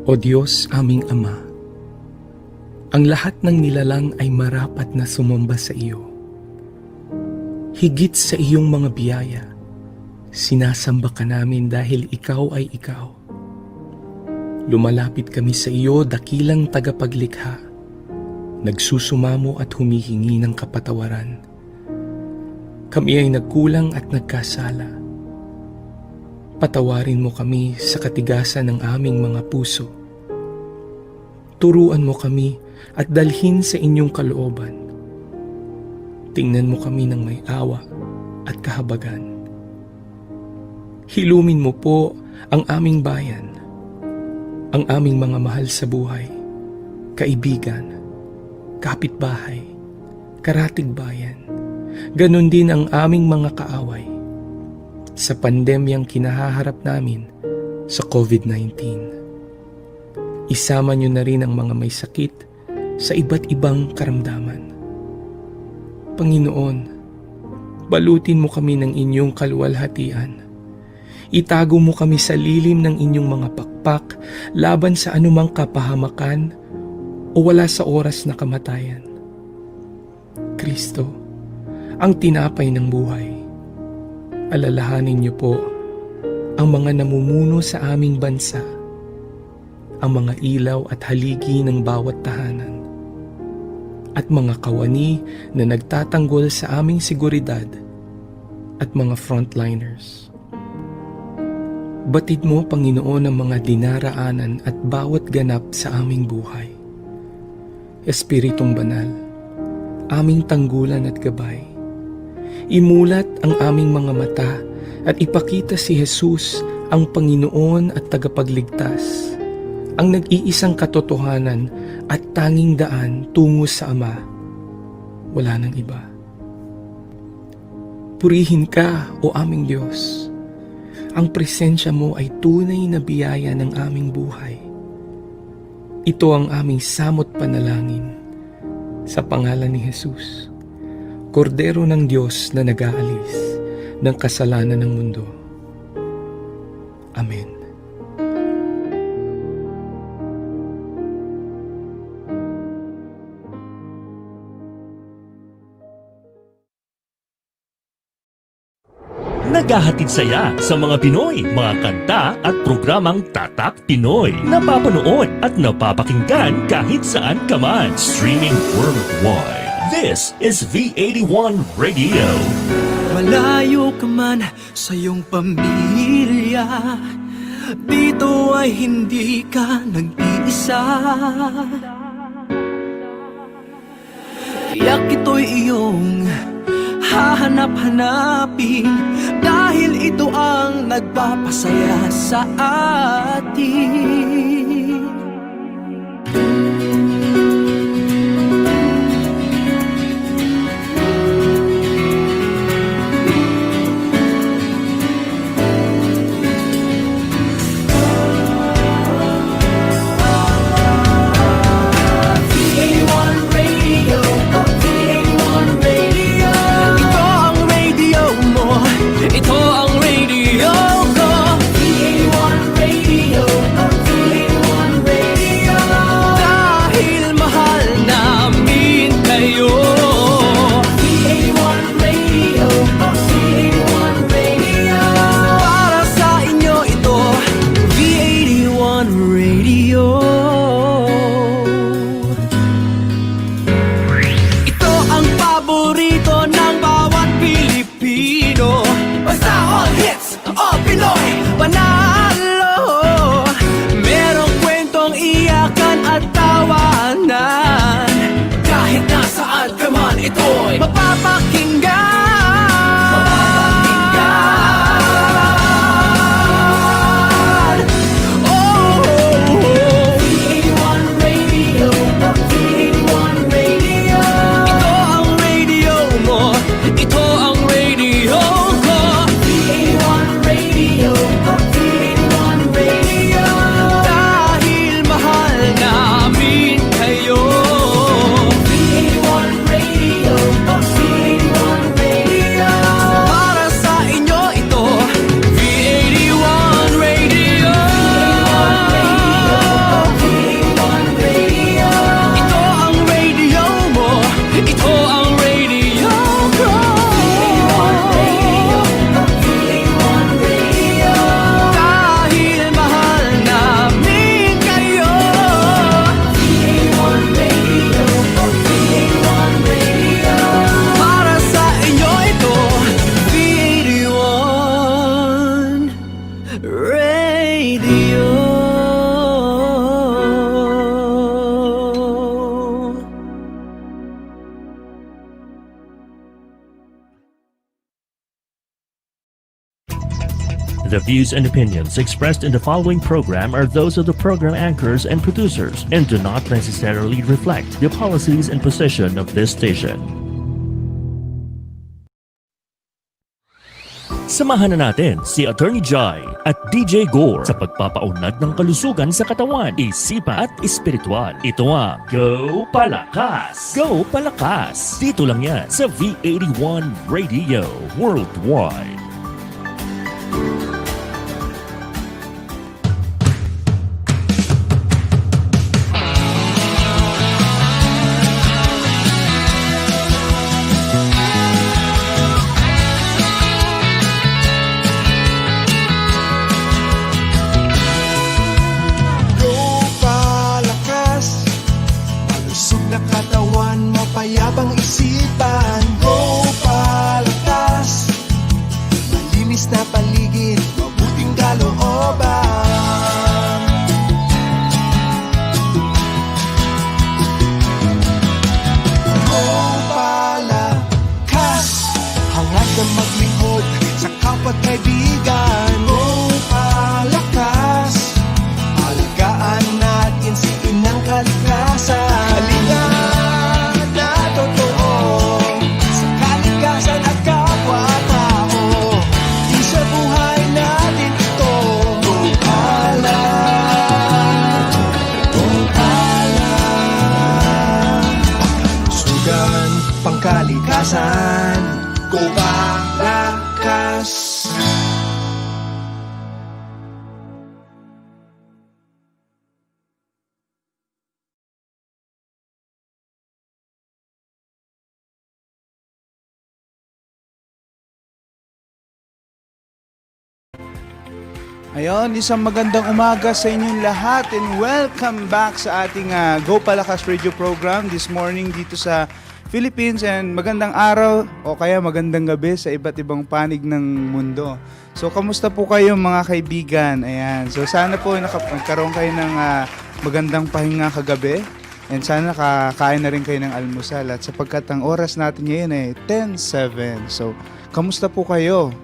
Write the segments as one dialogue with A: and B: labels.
A: O Diyos aming Ama, ang lahat ng nilalang ay marapat na sumamba sa iyo. Higit sa iyong mga biyaya, sinasamba ka namin dahil ikaw ay ikaw. Lumalapit kami sa iyo, dakilang tagapaglikha, nagsusumamo at humihingi ng kapatawaran. Kami ay nagkulang at nagkasala. Patawarin mo kami sa katigasan ng aming mga puso. Turuan mo kami at dalhin sa inyong kalooban. Tingnan mo kami ng may awa at kahabagan. Hilumin mo po ang aming bayan, ang aming mga mahal sa buhay, kaibigan, kapitbahay, karatig bayan, ganon din ang aming mga kaaway sa pandemyang kinahaharap namin sa COVID-19. Isama niyo na rin ang mga may sakit sa iba't ibang karamdaman. Panginoon, balutin mo kami ng inyong kaluwalhatian. Itago mo kami sa lilim ng inyong mga pakpak laban sa anumang kapahamakan o wala sa oras na kamatayan. Kristo, ang tinapay ng buhay, alalahanin niyo po ang mga namumuno sa aming bansa, ang mga ilaw at haligi ng bawat tahanan, at mga kawani na nagtatanggol sa aming seguridad at mga frontliners. Batid mo, Panginoon, ang mga dinaraanan at bawat ganap sa aming buhay. Espiritong Banal, aming tanggulan at gabay, imulat ang aming mga mata at ipakita si Jesus ang Panginoon at tagapagligtas, ang nag-iisang katotohanan at tanging daan tungo sa Ama. Wala nang iba. Purihin ka, O aming Diyos. Ang presensya mo ay tunay na biyaya ng aming buhay. Ito ang aming samot panalangin sa pangalan ni Jesus, Kordero ng Diyos na nag-aalis ng kasalanan ng mundo. Amen.
B: Naghahatid saya sa mga Pinoy, mga kanta at programang Tatak Pinoy. Napapanood at napapakinggan kahit saan ka man. Streaming worldwide. This is V81 Radio.
C: Malayo ka man sa iyong pamilya, dito ay hindi ka nag-iisa. Tiyak ito'y iyong hahanap-hanapin, dahil ito ang nagpapasaya sa atin. Ito ang radio ko, V81 Radio.
B: The views and opinions expressed in the following program are those of the program anchors and producers and do not necessarily reflect the policies and position of this station. Samahan na natin si Atty. Jai at DJ Gaur sa pagpapaunlad ng kalusugan sa katawan, isipan at espiritual. Ito ang Gopalakas! Gopalakas! Dito lang yan sa V81 Radio Worldwide.
C: Mayabang isipan, Gopalakas. Malinis na paligid, mabuting kalooban. Gopalakas, hangad na maglingkod sa kapwa't kaibigan. Gopalakas, alagaan natin si Inang Kalikasan. Kalikasan, Gopalakas.
D: Ayon, isang magandang umaga sa inyong lahat and welcome back sa ating Gopalakas radio program this morning dito sa Philippines, and magandang araw o kaya magandang gabi sa iba't ibang panig ng mundo. So, kamusta po kayo mga kaibigan? Ayan. So, sana po nagkaroon kayo ng magandang pahinga kagabi, and sana nakakain na rin kayo ng almusal, at sapagkat ang oras natin ngayon ay 10:07. So, kamusta po kayo?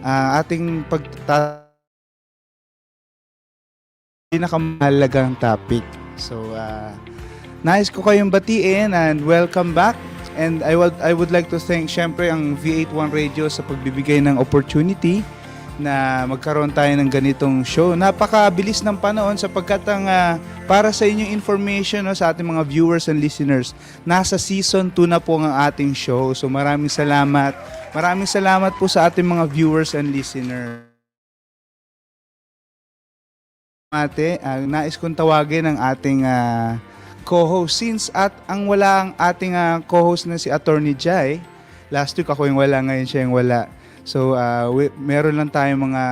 D: Ating pinakamahalagang topic. So, nais ko kayong batiin and welcome back. And I would like to thank syempre ang V81 Radio sa pagbibigay ng opportunity na magkaroon tayo ng ganitong show. Napakabilis ng panahon sapagkat ang para sa inyong information sa ating mga viewers and listeners, nasa season 2 na po ang ating show. So maraming salamat. Maraming salamat po sa ating mga viewers and listeners. Nais kong tawagin ang ating co-host since ang wala ang ating co-host na si Atty. Jai. Last week ako yung wala, ngayon siya yung wala. So meron lang tayong mga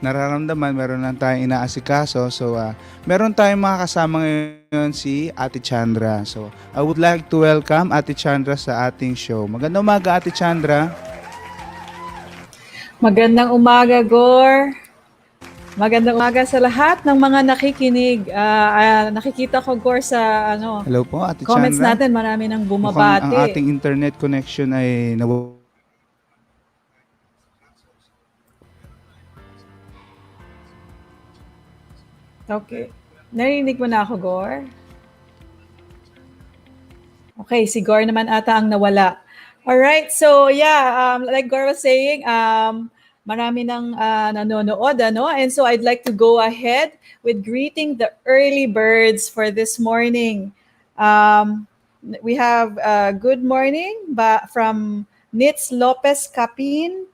D: nararamdaman, meron lang tayong inaasikaso. So meron tayong mga kasama ngayon si Atty. Chandra. So I would like to welcome Atty. Chandra sa ating show. Magandang umaga, Atty. Chandra.
E: Magandang umaga, Gaur. Magandang umaga sa lahat ng mga nakikinig. Nakikita ko, Gaur, sa
D: Hello po, Atty.
E: comments
D: Chandra.
E: natin. Marami nang
D: Mukhang
E: bumabati.
D: ang ating internet connection ay
E: Okay. Narinig mo na ako, Gaur? Okay, si Gaur naman ata ang nawala. Alright, so yeah, like Gaur was saying, marami nang nanonood, and so I'd like to go ahead with greeting the early birds for this morning. We have good morning from Nitz Lopez Capin.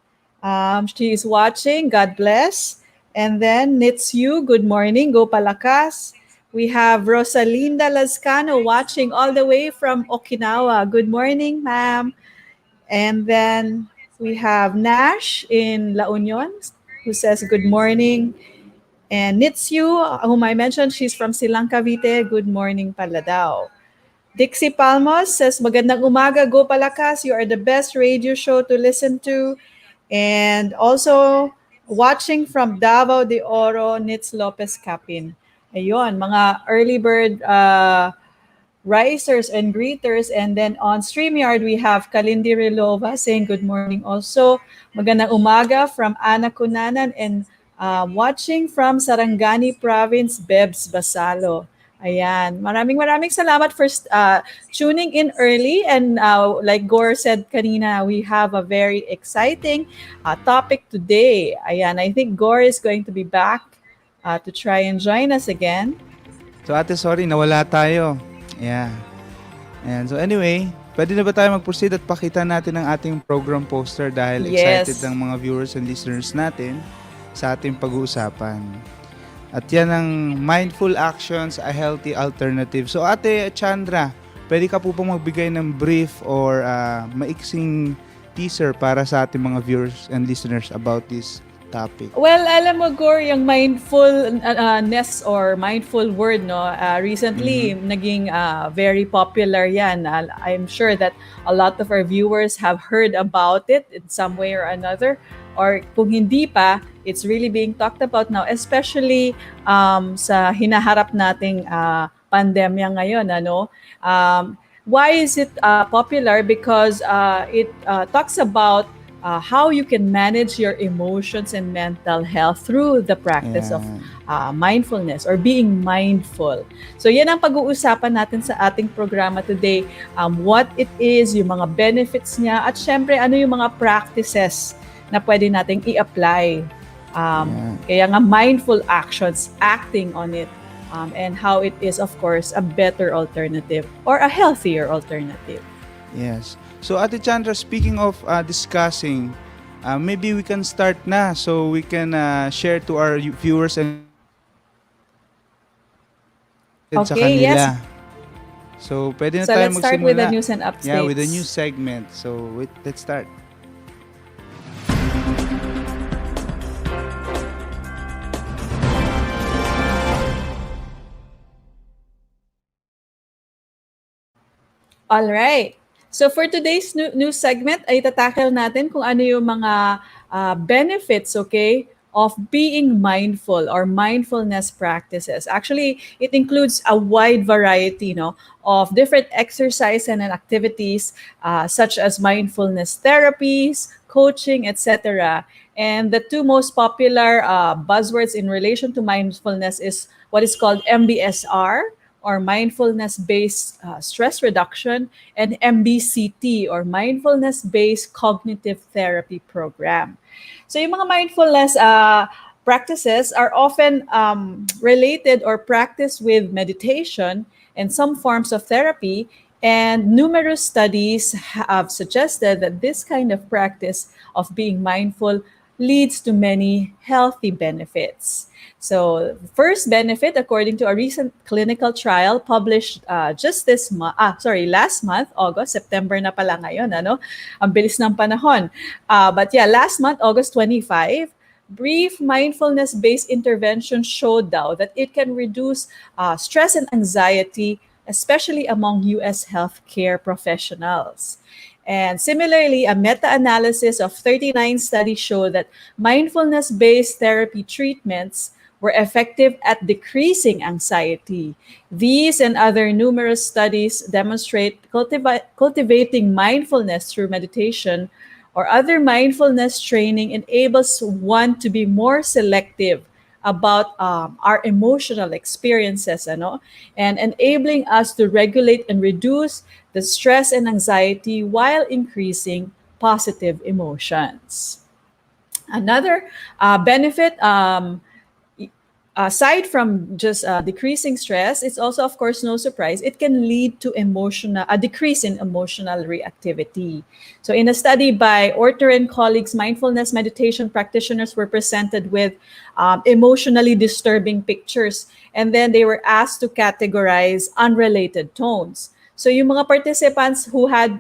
E: She is watching. God bless. And then Nitz Yu, good morning. Gopalakas. We have Rosalinda Lascano watching all the way from Okinawa. Good morning, ma'am. And then we have Nash in La Union who says good morning. And Nitsu, whom I mentioned, she's from Silang Cavite. Good morning pala daw. Dixie Palmos says, magandang umaga, Gopalakas. You are the best radio show to listen to. And also, watching from Davao de Oro, Nitz Lopez Capin. Ayun, mga early bird risers and greeters. And then on StreamYard, we have Kalindi Rilova saying good morning also. Magandang umaga from Ana Cunanan, and watching from Sarangani Province, Bebs Basalo. Ayan. Maraming salamat for tuning in early. And like Gaur said kanina, we have a very exciting topic today. Ayan. I think Gaur is going to be back to try and join us again.
D: So ate, sorry, nawala tayo. Yeah. And so anyway, pwede na ba tayo mag-proceed at pakita natin ang ating program poster dahil
E: Yes.
D: excited ang mga viewers and listeners natin sa ating pag-uusapan. At yan ang mindful actions, a healthy alternative. So ate Chandra, pwede ka po pong magbigay ng brief or maiksing teaser para sa ating mga viewers and listeners about this topic?
E: Well, alam mo, Gaur, yung mindfulness or mindful word, no, recently naging very popular yan. I'm sure that a lot of our viewers have heard about it in some way or another. Or kung hindi pa, it's really being talked about now, especially sa hinaharap nating pandemya ngayon. Ano? Why is it popular? Because it talks about how you can manage your emotions and mental health through the practice of mindfulness or being mindful. So yan ang pag-uusapan natin sa ating programa today. What it is, yung mga benefits niya, at syempre ano yung mga practices na pwede nating i-apply. Kaya nga mindful actions, acting on it, and how it is, of course, a better alternative or a healthier alternative.
D: Yes. So Ate Chandra, speaking of discussing, maybe we can start na so we can share to our viewers and sa
E: Okay,
D: kanila.
E: yes.
D: So pwede na
E: So
D: tayo
E: let's start with the
D: magsimula.
E: news and updates.
D: Yeah, with the news segment. So let's start.
E: All right. So for today's news segment, ay tatakil natin kung ano yung mga benefits, okay, of being mindful or mindfulness practices. Actually, it includes a wide variety, no, of different exercise and activities such as mindfulness therapies, coaching, etc. And the two most popular buzzwords in relation to mindfulness is what is called MBSR, or mindfulness-based stress reduction, and MBCT, or mindfulness-based cognitive therapy program. So yung mga mindfulness practices are often related or practiced with meditation and some forms of therapy, and numerous studies have suggested that this kind of practice of being mindful leads to many healthy benefits. So, first benefit, according to a recent clinical trial published last month, August, September na pala ngayon, ano? Ang bilis ng panahon. But yeah, last month, August 25, brief mindfulness-based intervention showed daw that it can reduce stress and anxiety, especially among U.S. healthcare professionals. And similarly, a meta-analysis of 39 studies showed that mindfulness-based therapy treatments were effective at decreasing anxiety. These and other numerous studies demonstrate cultivating mindfulness through meditation or other mindfulness training enables one to be more selective about our emotional experiences, and enabling us to regulate and reduce the stress and anxiety while increasing positive emotions. Another benefit, aside from just decreasing stress, it's also, of course, no surprise, it can lead to a decrease in emotional reactivity. So in a study by Orter and colleagues, mindfulness meditation practitioners were presented with emotionally disturbing pictures, and then they were asked to categorize unrelated tones. So yung mga participants who had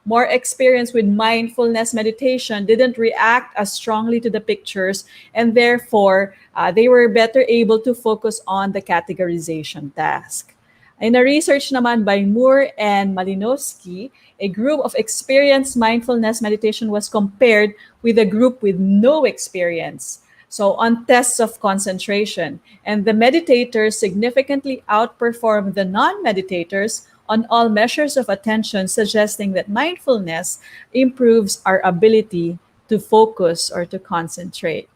E: more experience with mindfulness meditation didn't react as strongly to the pictures, and therefore they were better able to focus on the categorization task. In a research naman by Moore and Malinowski, a group of experienced mindfulness meditation was compared with a group with no experience. So on tests of concentration, and the meditators significantly outperformed the non-meditators on all measures of attention, suggesting that mindfulness improves our ability to focus or to concentrate.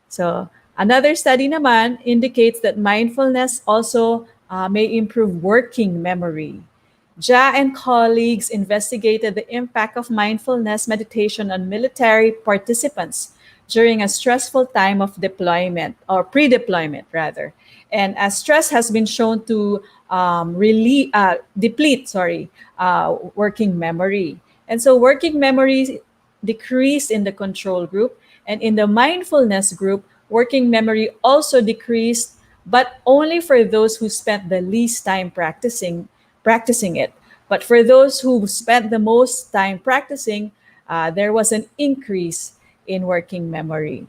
E: So, another study naman indicates that mindfulness also may improve working memory. Ja and colleagues investigated the impact of mindfulness meditation on military participants during a stressful time of deployment or pre-deployment rather. And as stress has been shown to deplete, working memory. And so working memory decreased in the control group, and in the mindfulness group, working memory also decreased, but only for those who spent the least time practicing it. But for those who spent the most time practicing, there was an increase in working memory.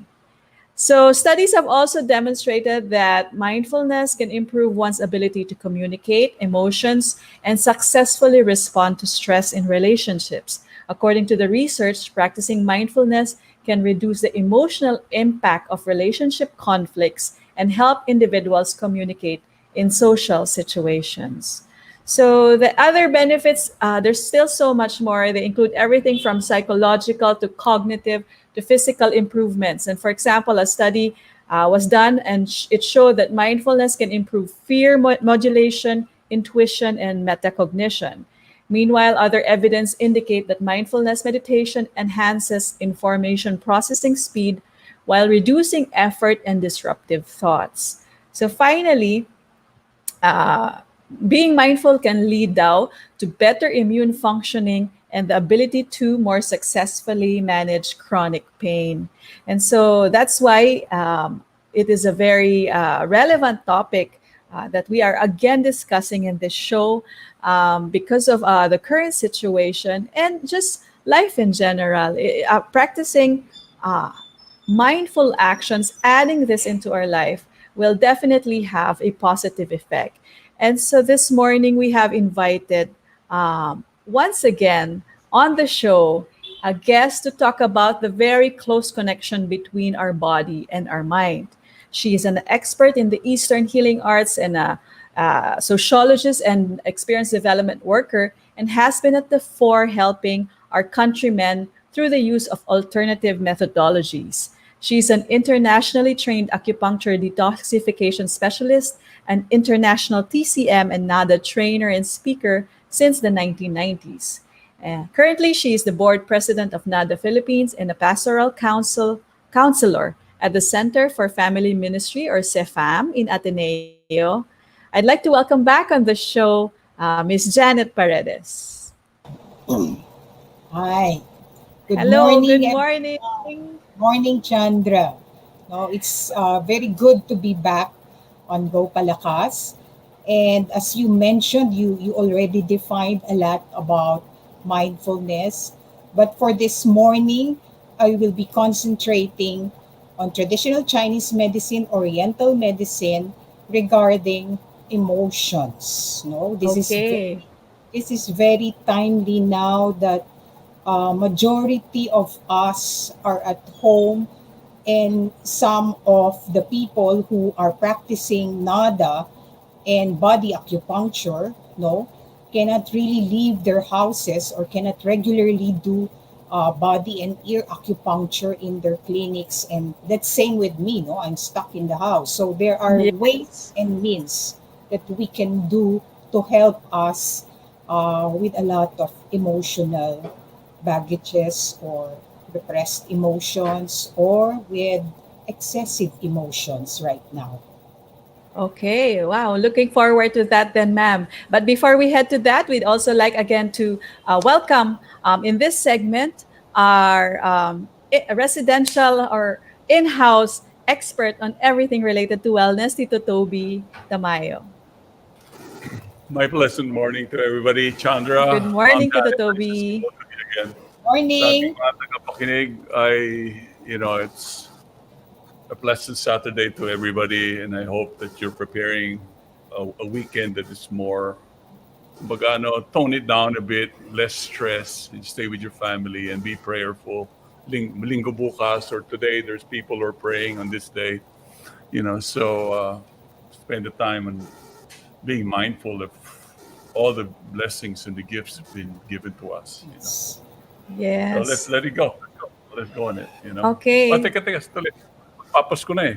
E: So, studies have also demonstrated that mindfulness can improve one's ability to communicate emotions and successfully respond to stress in relationships. According to the research, practicing mindfulness can reduce the emotional impact of relationship conflicts and help individuals communicate in social situations. So the other benefits, there's still so much more. They include everything from psychological to cognitive to physical improvements. And for example, a study was done and it showed that mindfulness can improve fear modulation, intuition, and metacognition. Meanwhile, other evidence indicate that mindfulness meditation enhances information processing speed while reducing effort and disruptive thoughts. So finally, being mindful can lead now to better immune functioning and the ability to more successfully manage chronic pain. And so that's why it is a very relevant topic that we are again discussing in this show because of the current situation and just life in general. Practicing mindful actions, adding this into our life will definitely have a positive effect. And so this morning we have invited once again on the show a guest to talk about the very close connection between our body and our mind. She is an expert in the Eastern healing arts and a sociologist and experience development worker, and has been at the fore helping our countrymen through the use of alternative methodologies. She's an internationally trained acupuncture detoxification specialist, an international TCM and NADA trainer and speaker since the 1990s. Currently, she is the board president of NADA Philippines and a pastoral counselor at the Center for Family Ministry, or CEFAM, in Ateneo. I'd like to welcome back on the show Ms. Janet Paredes.
F: Hi. Good
E: Hello,
F: morning.
E: good
F: everyone.
E: morning.
F: Morning, Chandra. No, it's very good to be back on Gopalakas. And as you mentioned, you already defined a lot about mindfulness. But for this morning, I will be concentrating on traditional Chinese medicine, Oriental medicine, regarding emotions. No,
E: Okay.
F: this is very timely now that majority of us are at home, and some of the people who are practicing NADA and body acupuncture cannot really leave their houses or cannot regularly do body and ear acupuncture in their clinics. And that's same with me. I'm stuck in the house, so there are
E: Yes.
F: ways and means that we can do to help us with a lot of emotional baggages or repressed emotions or with excessive emotions right now.
E: Okay, wow. Looking forward to that then, ma'am. But before we head to that, we'd also like again to welcome in this segment our residential or in-house expert on everything related to wellness, Tito Toby Tamayo.
G: My pleasant morning to everybody. Chandra,
E: Good morning, Tito
G: Dahil,
E: Toby.
G: both of you again. Sa
F: Morning.
G: ating mga tagapakinig, it's a pleasant Saturday to everybody, and I hope that you're preparing a weekend that is more, tone it down a bit, less stress, and stay with your family and be prayerful. Linggo bukas or today, there's people who are praying on this day, so spend the time on being mindful of all the blessings and the gifts have been given to us. You know? So
E: Yes.
G: let's let it go. Let's go on it. You know.
E: Okay.
G: But teka, tuloy. Papasko na eh.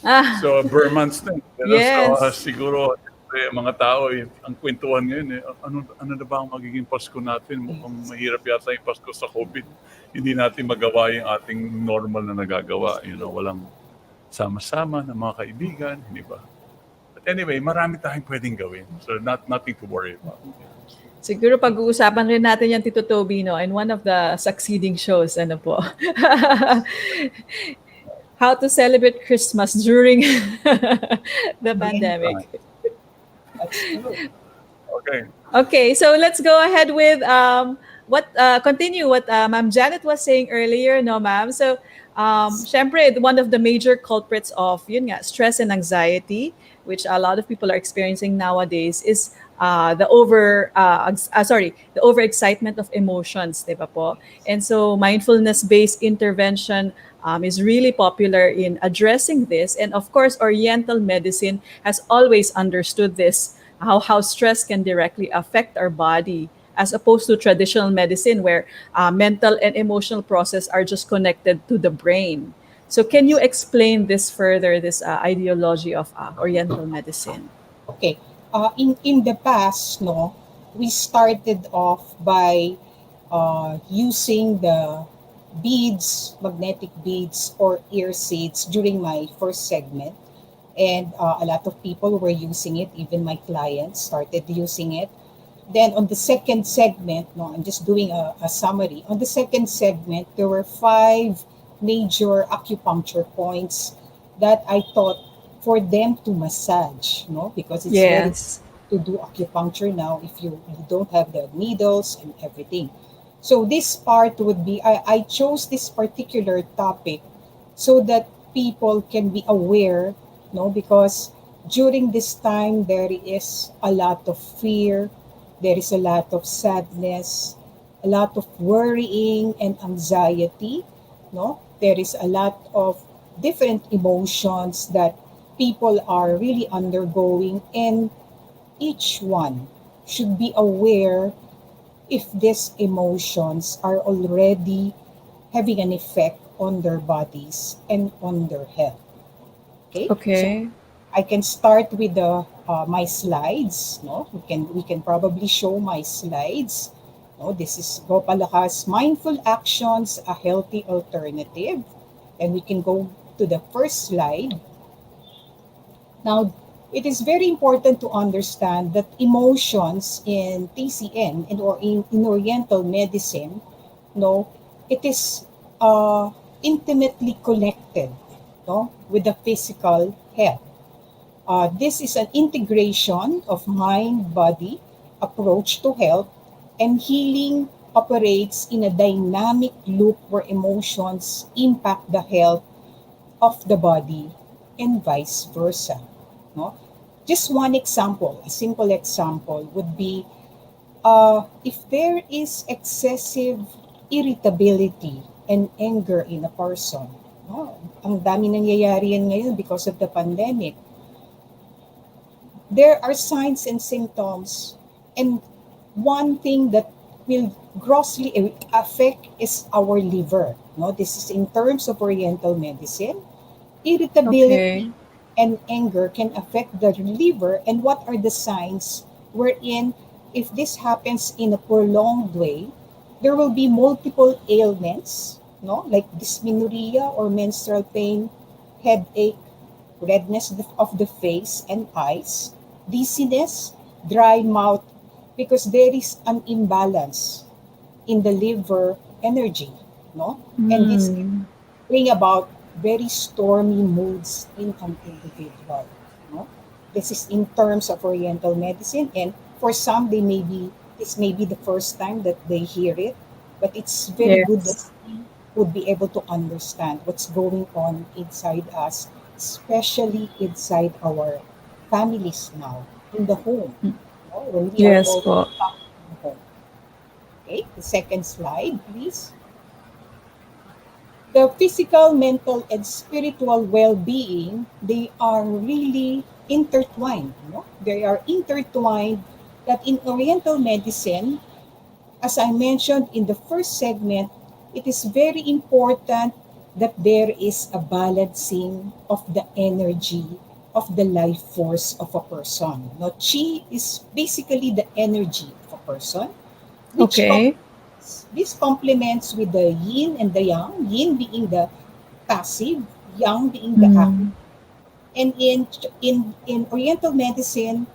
E: Ah,
G: So, bare months na. You know?
E: Yes.
G: So, siguro, mga tao, ang kwentuhan ngayon, ano na ba ang magiging Pasko natin? Mukhang mahirap yata yung Pasko sa COVID. Hindi natin magawa yung ating normal na nagagawa. You know, walang sama-sama ng mga kaibigan, di ba? But anyway, marami tayong pwedeng gawin. So, nothing to worry about.
E: siguro pag-uusapan rin natin yan, Tito Toby, no? In one of the succeeding shows, ano po? How to celebrate Christmas during the pandemic.
F: That's true.
G: Okay.
E: Okay, so let's go ahead with continue what Ma'am Janet was saying earlier, no, Ma'am? So, syempre, one of the major culprits of yun nga, stress and anxiety, which a lot of people are experiencing nowadays, is the overexcitement of emotions, di ba po? And so, mindfulness-based intervention is really popular in addressing this. And of course, Oriental medicine has always understood this, how stress can directly affect our body, as opposed to traditional medicine where mental and emotional process are just connected to the brain. So can you explain this further, this ideology of Oriental medicine?
F: Okay. In the past, no, we started off by using the beads, magnetic beads or ear seeds during my first segment. And a lot of people were using it. Even my clients started using it. Then on the second segment, no, I'm just doing a summary. On the second segment, there were 5 major acupuncture points that I thought for them to massage, no, because it's very
E: Yes.
F: to do acupuncture now if you don't have the needles and everything. So this part would be, I chose this particular topic so that people can be aware, no, because during this time there is a lot of fear, there is a lot of sadness, a lot of worrying and anxiety, no? There is a lot of different emotions that people are really undergoing, and each one should be aware if these emotions are already having an effect on their bodies and on their health. Okay.
E: Okay.
F: So I can start with the my slides. No, we can probably show my slides. No, this is Gopalakas Mindful Actions, a Healthy Alternative, and we can go to the first slide. Now, it is very important to understand that emotions in TCM or in Oriental medicine, no, it is intimately connected, no, with the physical health. This is an integration of mind-body approach to health, and healing operates in a dynamic loop where emotions impact the health of the body and vice versa. No? Just one example, a simple example would be if there is excessive irritability and anger in a person. No? Ang dami nangyayari yan ngayon because of the pandemic. There are signs and symptoms, and one thing that will grossly affect is our liver. No? This is in terms of Oriental medicine. Irritability
E: Okay.
F: and anger can affect the liver, and what are the signs wherein if this happens in a prolonged way, there will be multiple ailments, no, like dysmenorrhea or menstrual pain, headache, redness of the face and eyes, dizziness, dry mouth, because there is an imbalance in the liver energy, no, and this can bring about very stormy moods in an individual. No? This is in terms of Oriental medicine, and for some, this may be the first time that they hear it, but it's very good that
E: Yes.
F: we would be able to understand what's going on inside us, especially inside our families now, in the home. No? When we are
E: Yes
F: all
E: po.
F: stuck in the home. Okay, the second slide, please. The physical, mental, and spiritual well-being, they are really intertwined. No? They are intertwined that in Oriental medicine, as I mentioned in the first segment, it is very important that there is a balancing of the energy of the life force of a person. Now, chi is basically the energy of a person, which
E: Okay.
F: this complements with the yin and the yang, yin being the passive, yang being the active.
E: Mm.
F: And in Oriental medicine,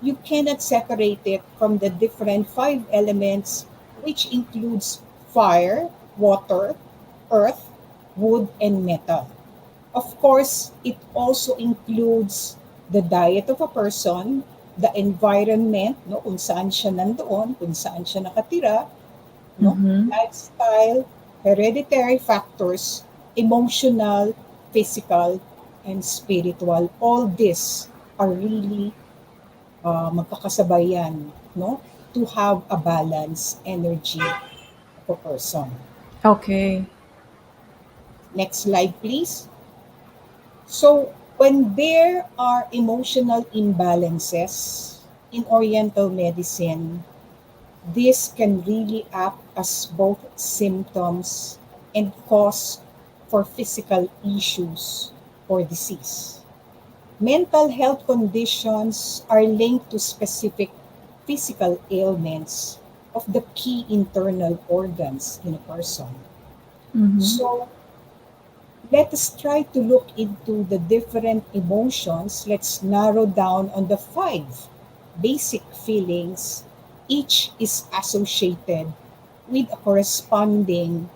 F: you cannot separate it from the different five elements, which includes fire, water, earth, wood, and metal. Of course, it also includes the diet of a person, the environment, no, kung saan siya nandoon, kung saan siya nakatira, no,
E: Mhm.
F: lifestyle, hereditary factors, emotional, physical, and spiritual. All these are really magkakasabayan, no, to have a balanced energy of a person.
E: Okay.
F: Next slide, please. So, when there are emotional imbalances in Oriental medicine, this can really act as both symptoms and cause for physical issues or disease. Mental health conditions are linked to specific physical ailments of the key internal organs in a person.
E: Mhm.
F: So, let us try to look into the different emotions. Let's narrow down on the five basic feelings. Each is associated with a corresponding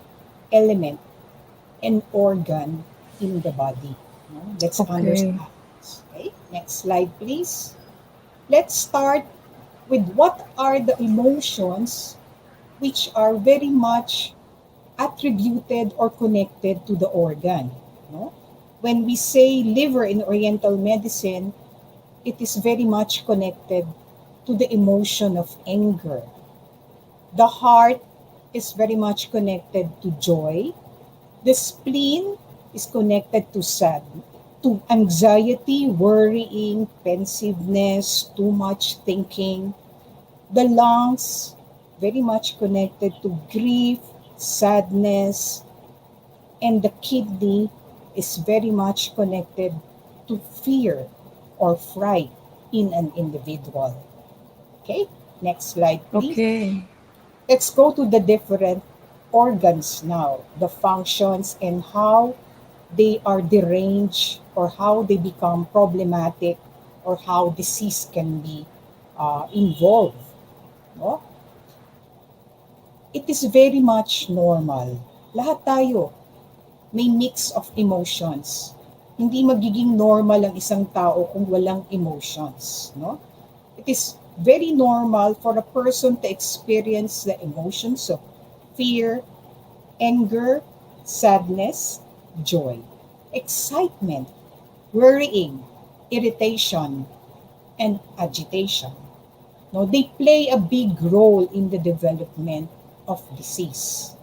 F: element and organ in the body. No? Let's
E: Okay.
F: understand this. Okay, next slide, please. Let's start with what are the emotions which are very much attributed or connected to the organ. No? When we say liver in Oriental medicine, it is very much connected to the emotion of anger. The heart is very much connected to joy. The spleen is connected to to anxiety, worrying, pensiveness, too much thinking. The lungs, very much connected to grief, sadness, and the kidney is very much connected to fear or fright in an individual. Okay, next slide, please.
E: Okay.
F: Let's go to the different organs now, the functions and how they are deranged or how they become problematic or how disease can be involved. No? It is very much normal. Lahat tayo may mix of emotions. Hindi magiging normal ang isang tao kung walang emotions. No? It is very normal for a person to experience the emotions of fear, anger, sadness, joy, excitement, worrying, irritation, and agitation. No, they play a big role in the development of disease.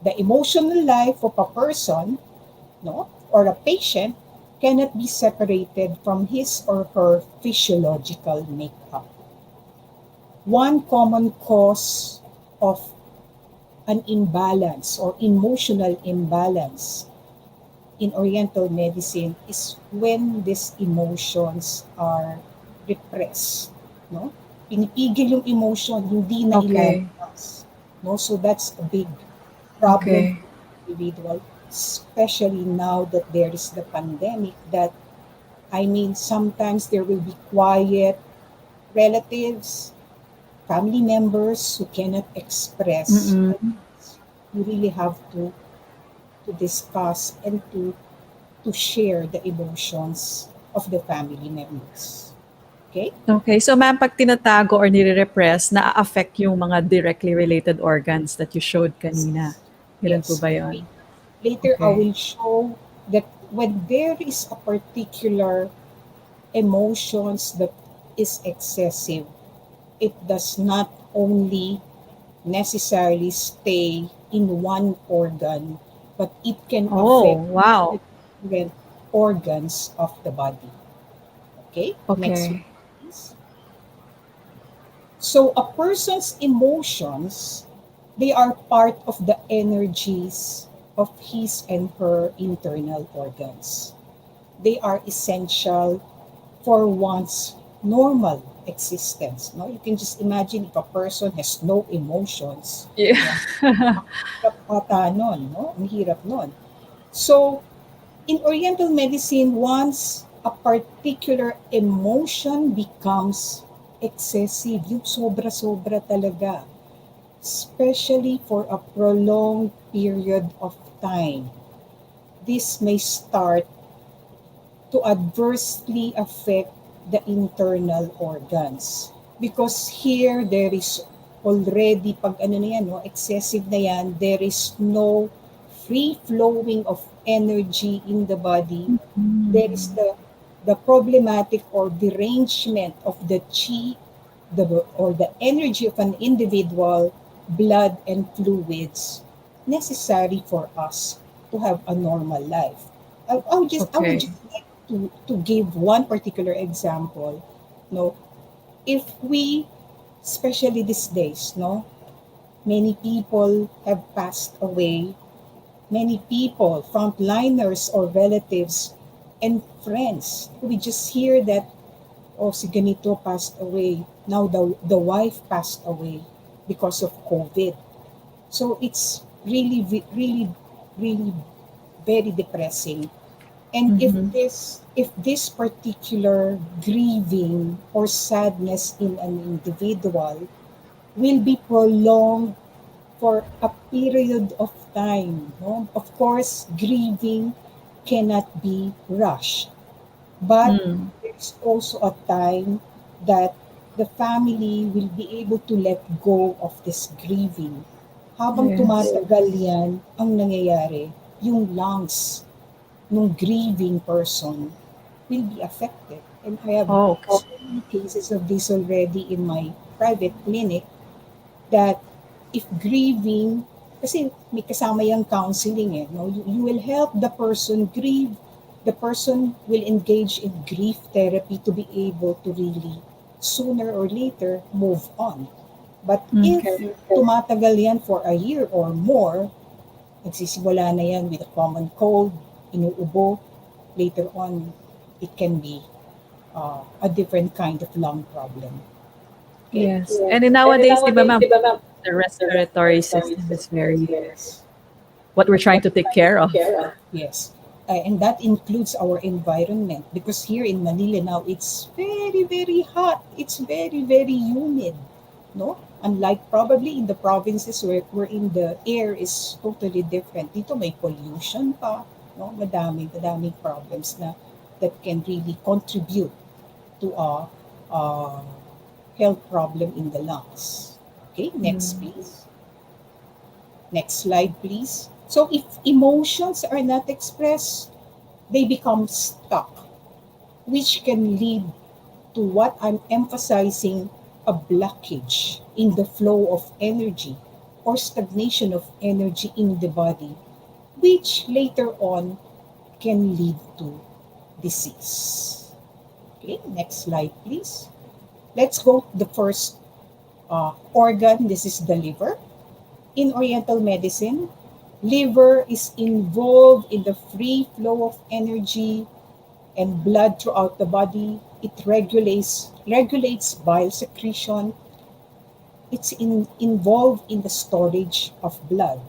F: The emotional life of a person, no, or a patient cannot be separated from his or her physiological makeup. One common cause of an imbalance or emotional imbalance in Oriental medicine is when these emotions are repressed. No? Pinipigil yung emotion, hindi na
E: Okay.
F: ilalabas. No? So that's a big problem
E: Okay.
F: for the individual, especially now that there is the pandemic that, I mean, sometimes there will be quiet relatives, family members who cannot express.
E: Mm-mm.
F: You really have to discuss and to share the emotions of the family members. Okay?
E: Okay. So, ma'am, pag tinatago or nire-repress, na-affect yung mga directly related organs that you showed kanina. Ganun po
F: Yes.
E: ba yun?
F: Later, I
E: Okay.
F: will show that when there is a particular emotions that is excessive, it does not only necessarily stay in one organ, but it can
E: Oh,
F: affect
E: wow.
F: the different organs of the body. Okay? Next
E: Okay.
F: one, please. So a person's emotions, they are part of the energies of his and her internal organs. They are essential for one's normal existence. No, you can just imagine if a person has no emotions.
E: Yeah.
F: Hirap ata nun, no? Ang hirap nun. So, in Oriental medicine, once a particular emotion becomes excessive, yung sobra-sobra talaga, especially for a prolonged period of time, this may start to adversely affect the internal organs. Because here, there is already, pag ano na yan, no, excessive na yan, there is no free flowing of energy in the body. There is the problematic or derangement of the chi, or the energy of an individual, blood and fluids necessary for us to have a normal life. I would just like to give one particular example. No, if we, especially these days, no, many people have passed away. Many people, frontliners or relatives and friends, we just hear that, oh, si ganito passed away. Now the wife passed away because of COVID. So it's really, really, really very depressing. And if this particular grieving or sadness in an individual will be prolonged for a period of time, no? Of course, grieving cannot be rushed. But there's also a time that the family will be able to let go of this grieving. Habang tumatagal yan, ang nangyayari, yung lungs ng grieving person will be affected. And I have so many cases of this already in my private clinic, that if grieving, kasi may kasama yung counseling, no? You will help the person grieve. The person will engage in grief therapy to be able to really, sooner or later, move on. But if tumatagal yan for a year or more, nagsisimula na yan with a common cold, inuubo, later on, it can be a different kind of lung problem. Okay?
E: Yes. And then nowadays, di ba, ma'am, the respiratory system is very, what we're trying to take care of.
F: Yes. And that includes our environment, because here in Manila now, it's very, very hot. It's very, very humid. No? Unlike probably in the provinces wherein the air is totally different. Dito may pollution pa. No? Madaming problems na that can really contribute to a health problem in the lungs. Okay, next please. Next slide, please. So if emotions are not expressed, they become stuck, which can lead to what I'm emphasizing, a blockage in the flow of energy or stagnation of energy in the body, which later on can lead to disease. Okay, next slide, please. Let's go to the first organ. This is the liver. In Oriental medicine, liver is involved in the free flow of energy and blood throughout the body. It regulates bile secretion. It's involved in the storage of blood.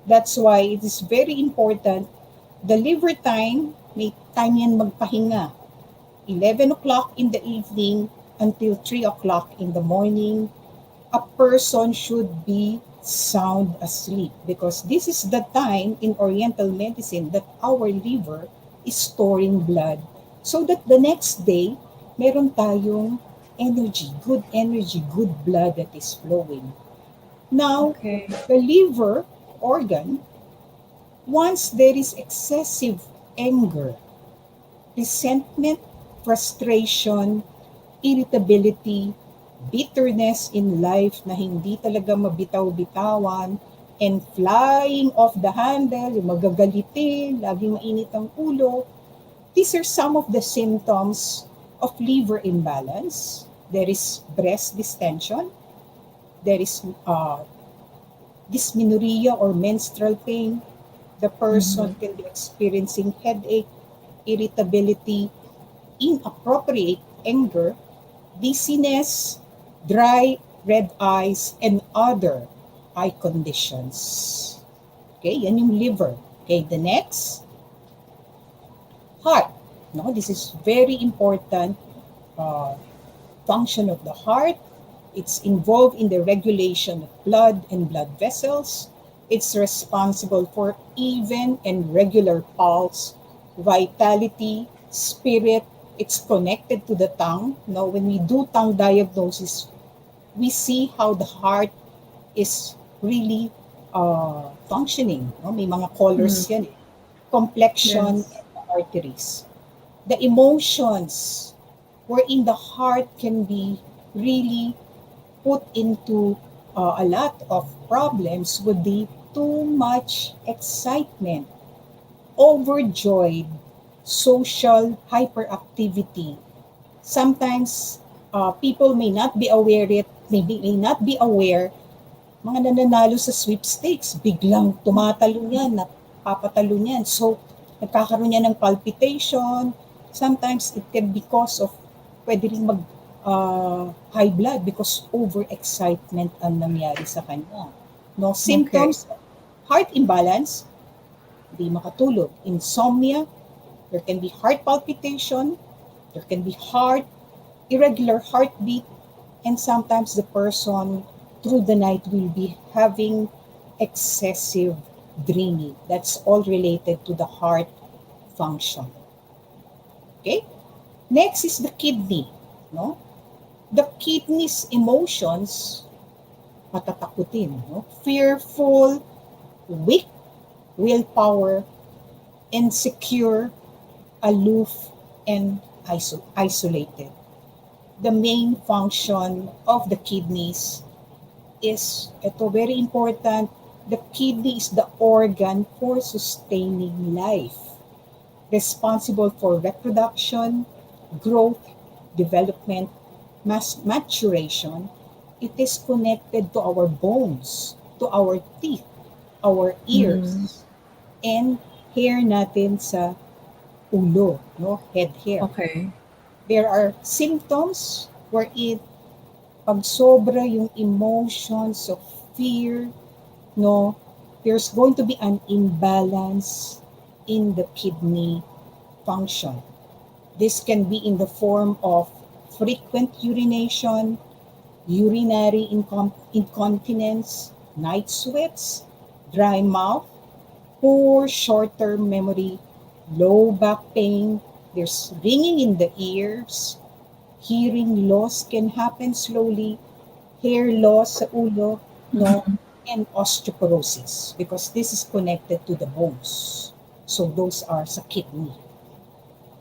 F: That's why it is very important. The liver time, may time yan magpahinga. 11 o'clock in the evening until 3 o'clock in the morning, a person should be sound asleep, because this is the time in Oriental medicine that our liver is storing blood so that the next day, meron tayong energy, good blood that is flowing. Now, the liver organ, once there is excessive anger, resentment, frustration, irritability, bitterness in life na hindi talaga mabitaw-bitawan, and flying off the handle, yung magagalitin, laging mainit ang ulo. These are some of the symptoms of liver imbalance. There is breast distension. There is dysmenorrhea or menstrual pain. The person can be experiencing headache, irritability, inappropriate anger, dizziness, dry red eyes, and other eye conditions. Okay, yan yung liver. Okay, the next, heart. No, this is very important function of the heart. It's involved in the regulation of blood and blood vessels. It's responsible for even and regular pulse, vitality, spirit. It's connected to the tongue. Now, when we do tongue diagnosis, we see how the heart is really functioning. No? May mga colors yan. Complexion
E: Yes.
F: and the arteries. The emotions wherein the heart can be really put into a lot of problems would be too much excitement, overjoyed, social hyperactivity. Sometimes people may not be aware mga nananalo sa sweepstakes, biglang tumatalo yan, napapatalo yan. So, nagkakaroon yan ng palpitation. Sometimes it can be cause of, pwede rin high blood because overexcitement ang nangyari sa kanya. No, symptoms, heart imbalance, hindi makatulog, insomnia, there can be heart palpitation, there can be irregular heartbeat, and sometimes the person through the night will be having excessive dreaming. That's all related to the heart function. Okay? Next is the kidney. No? The kidney's emotions, matatakutin. No? Fearful, weak willpower, insecure, aloof, and isolated. The main function of the kidneys is, ito very important, the kidney is the organ for sustaining life, responsible for reproduction, growth, development, maturation. It is connected to our bones, to our teeth, our ears, and hair natin sa ulo, no? Head hair.
E: Okay.
F: There are symptoms wherein pag sobra yung emotions of fear, no, there's going to be an imbalance in the kidney function. This can be in the form of frequent urination, urinary incontinence, night sweats, dry mouth, poor short-term memory, low back pain, there's ringing in the ears, hearing loss can happen slowly, hair loss sa ulo, no, and osteoporosis because this is connected to the bones. So those are sa kidney.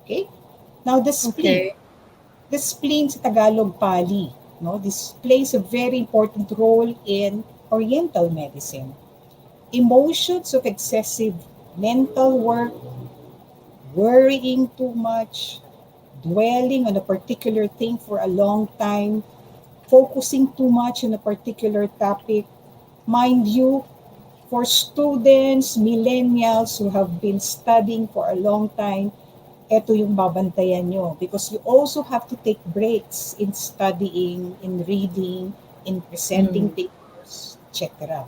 F: Okay? Now the spleen. The spleen sa Tagalog pali, no? This plays a very important role in Oriental medicine. Emotions of excessive mental work, worrying too much, dwelling on a particular thing for a long time, focusing too much on a particular topic. Mind you, for students, millennials who have been studying for a long time, ito yung babantayan nyo because you also have to take breaks in studying, in reading, in presenting papers, etc.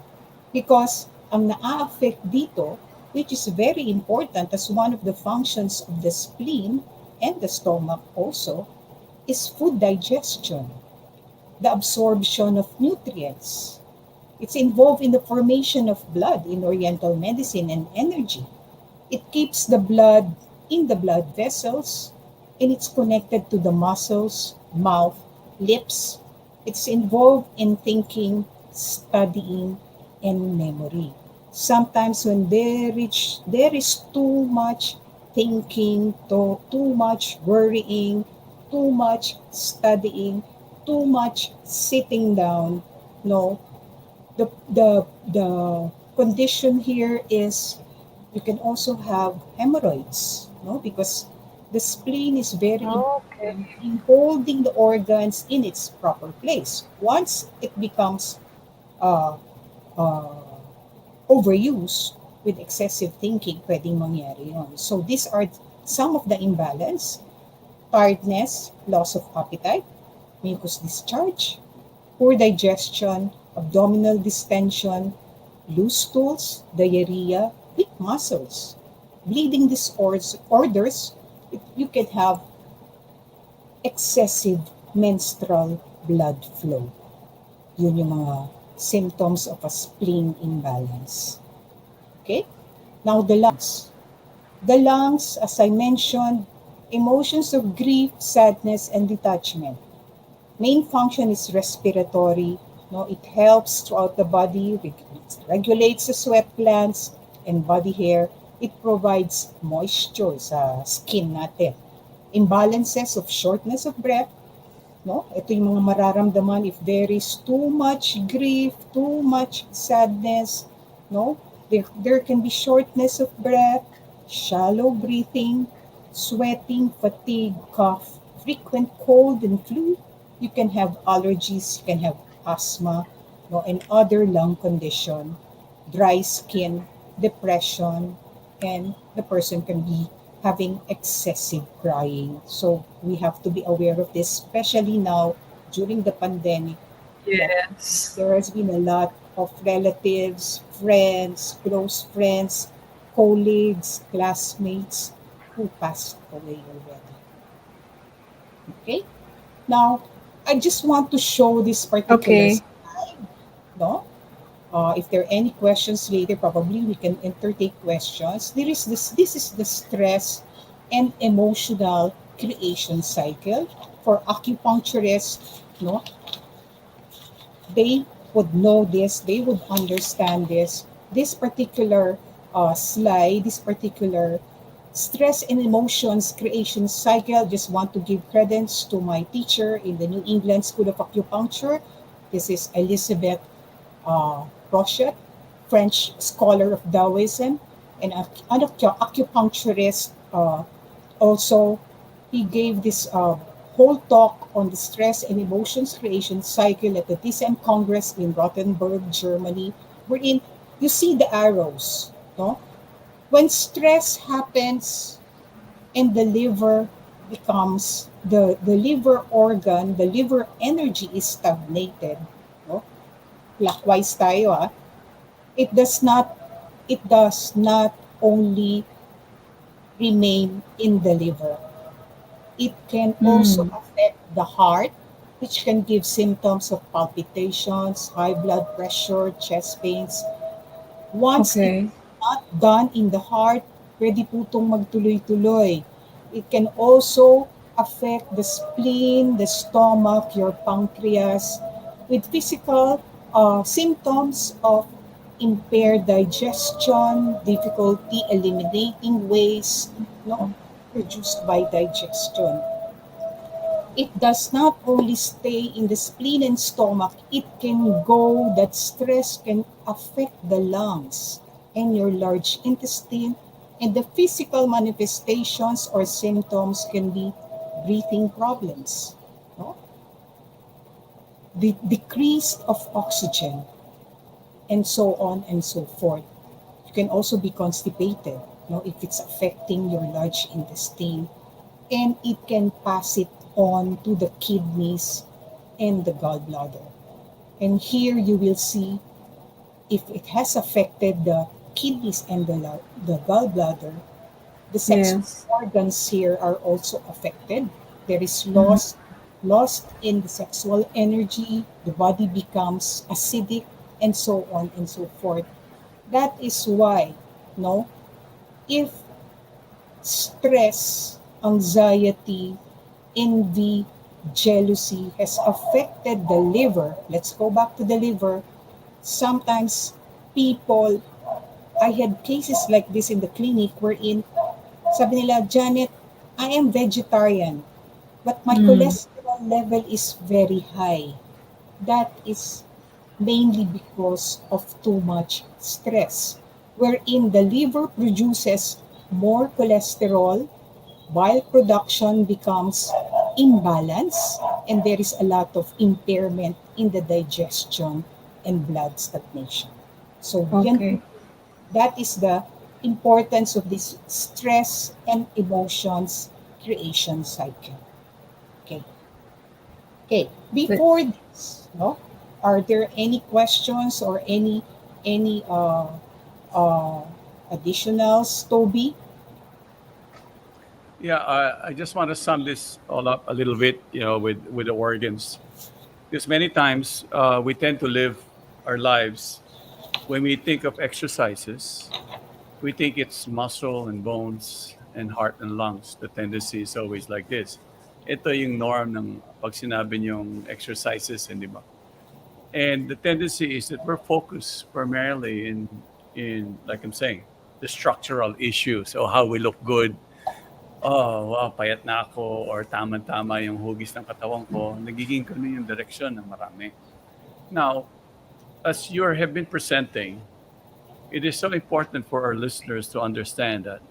F: Because ang na-affect dito, which is very important as one of the functions of the spleen and the stomach also, is food digestion, the absorption of nutrients. It's involved in the formation of blood in Oriental medicine and energy. It keeps the blood in the blood vessels and it's connected to the muscles, mouth, lips. It's involved in thinking, studying, and memory. Sometimes when there is too much thinking, too much worrying, too much studying, too much sitting down, no, the condition here is you can also have hemorrhoids, no, because The spleen is very
E: Okay.
F: important in holding the organs in its proper place. Once it becomes uh, uh, overuse with excessive thinking, pwedeng mangyari yun. So these are some of the imbalance: tiredness, loss of appetite, mucus discharge, poor digestion, abdominal distension, loose stools, diarrhea, weak muscles, bleeding disorders. You can have excessive menstrual blood flow. Yun yung mga symptoms of a spleen imbalance. Okay? Now the lungs. The lungs, as I mentioned, emotions of grief, sadness, and detachment. Main function is respiratory. No, it helps throughout the body. It regulates the sweat glands and body hair. It provides moisture sa skin natin. Imbalances of shortness of breath. No, ito yung mga mararamdaman if there is too much grief, too much sadness. No, there can be shortness of breath, shallow breathing, sweating, fatigue, cough, frequent cold and flu. You can have allergies, you can have asthma, no, and other lung condition, dry skin, depression, and the person can be having excessive crying. So we have to be aware of this, especially now during the pandemic.
E: Yes.
F: There has been a lot of relatives, friends, close friends, colleagues, classmates who passed away already. Okay? Now, I just want to show this particular
E: Okay.
F: slide. No? If there are any questions later, probably we can entertain questions. This is the stress and emotional creation cycle for acupuncturists. No? They would know this, they would understand this. This particular slide, this particular stress and emotions creation cycle, just want to give credence to my teacher in the New England School of Acupuncture. This is Elizabeth Rochette, French scholar of Taoism, and an acupuncturist. Also, he gave this whole talk on the stress and emotions creation cycle at the TCM Congress in Rothenburg, Germany, wherein you see the arrows. No? When stress happens and the liver becomes, the liver organ, the liver energy is stagnated. No? Clockwise tayo, it does not only remain in the liver. It can also affect the heart, which can give symptoms of palpitations, high blood pressure, chest pains. Once
E: Okay.
F: it's not done in the heart, pwede po itong magtuloy-tuloy. It can also affect the spleen, the stomach, your pancreas, with physical symptoms of impaired digestion, difficulty eliminating waste, no, produced by digestion. It does not only stay in the spleen and stomach, it can go, that stress can affect the lungs and your large intestine, and the physical manifestations or symptoms can be breathing problems, no? The decrease of oxygen, and so on and so forth. You can also be constipated, if it's affecting your large intestine, and it can pass it on to the kidneys and the gallbladder. And here you will see if it has affected the kidneys and the gallbladder, the sexual
E: Yes.
F: organs here are also affected. There is lost in the sexual energy, the body becomes acidic, and so on and so forth. That is why, if stress, anxiety, envy, jealousy has affected the liver, let's go back to the liver. Sometimes people, I had cases like this in the clinic wherein sabi nila, Janet, I am vegetarian, but my cholesterol level is very high. That is mainly because of too much stress, wherein the liver produces more cholesterol bile production becomes imbalanced, and there is a lot of impairment in the digestion and blood stagnation. So
E: Okay.
F: that is the importance of this stress and emotions creation cycle. Okay. Okay. Before this, no, are there any questions or any additionals, Toby?
G: Yeah, I just want to sum this all up a little bit, with the organs. Because many times we tend to live our lives when we think of exercises, we think it's muscle and bones and heart and lungs. The tendency is always like this. Ito yung norm ng pag sinabi niyong exercises, hindi ba? And the tendency is that we're focused primarily in like I'm saying, the structural issues or how we look good. Oh, wow, payat na ako or tama-tama yung hugis ng katawan ko. Nagiging ganun yung direksyon ng marami. Now, as you have been presenting, it is so important for our listeners to understand that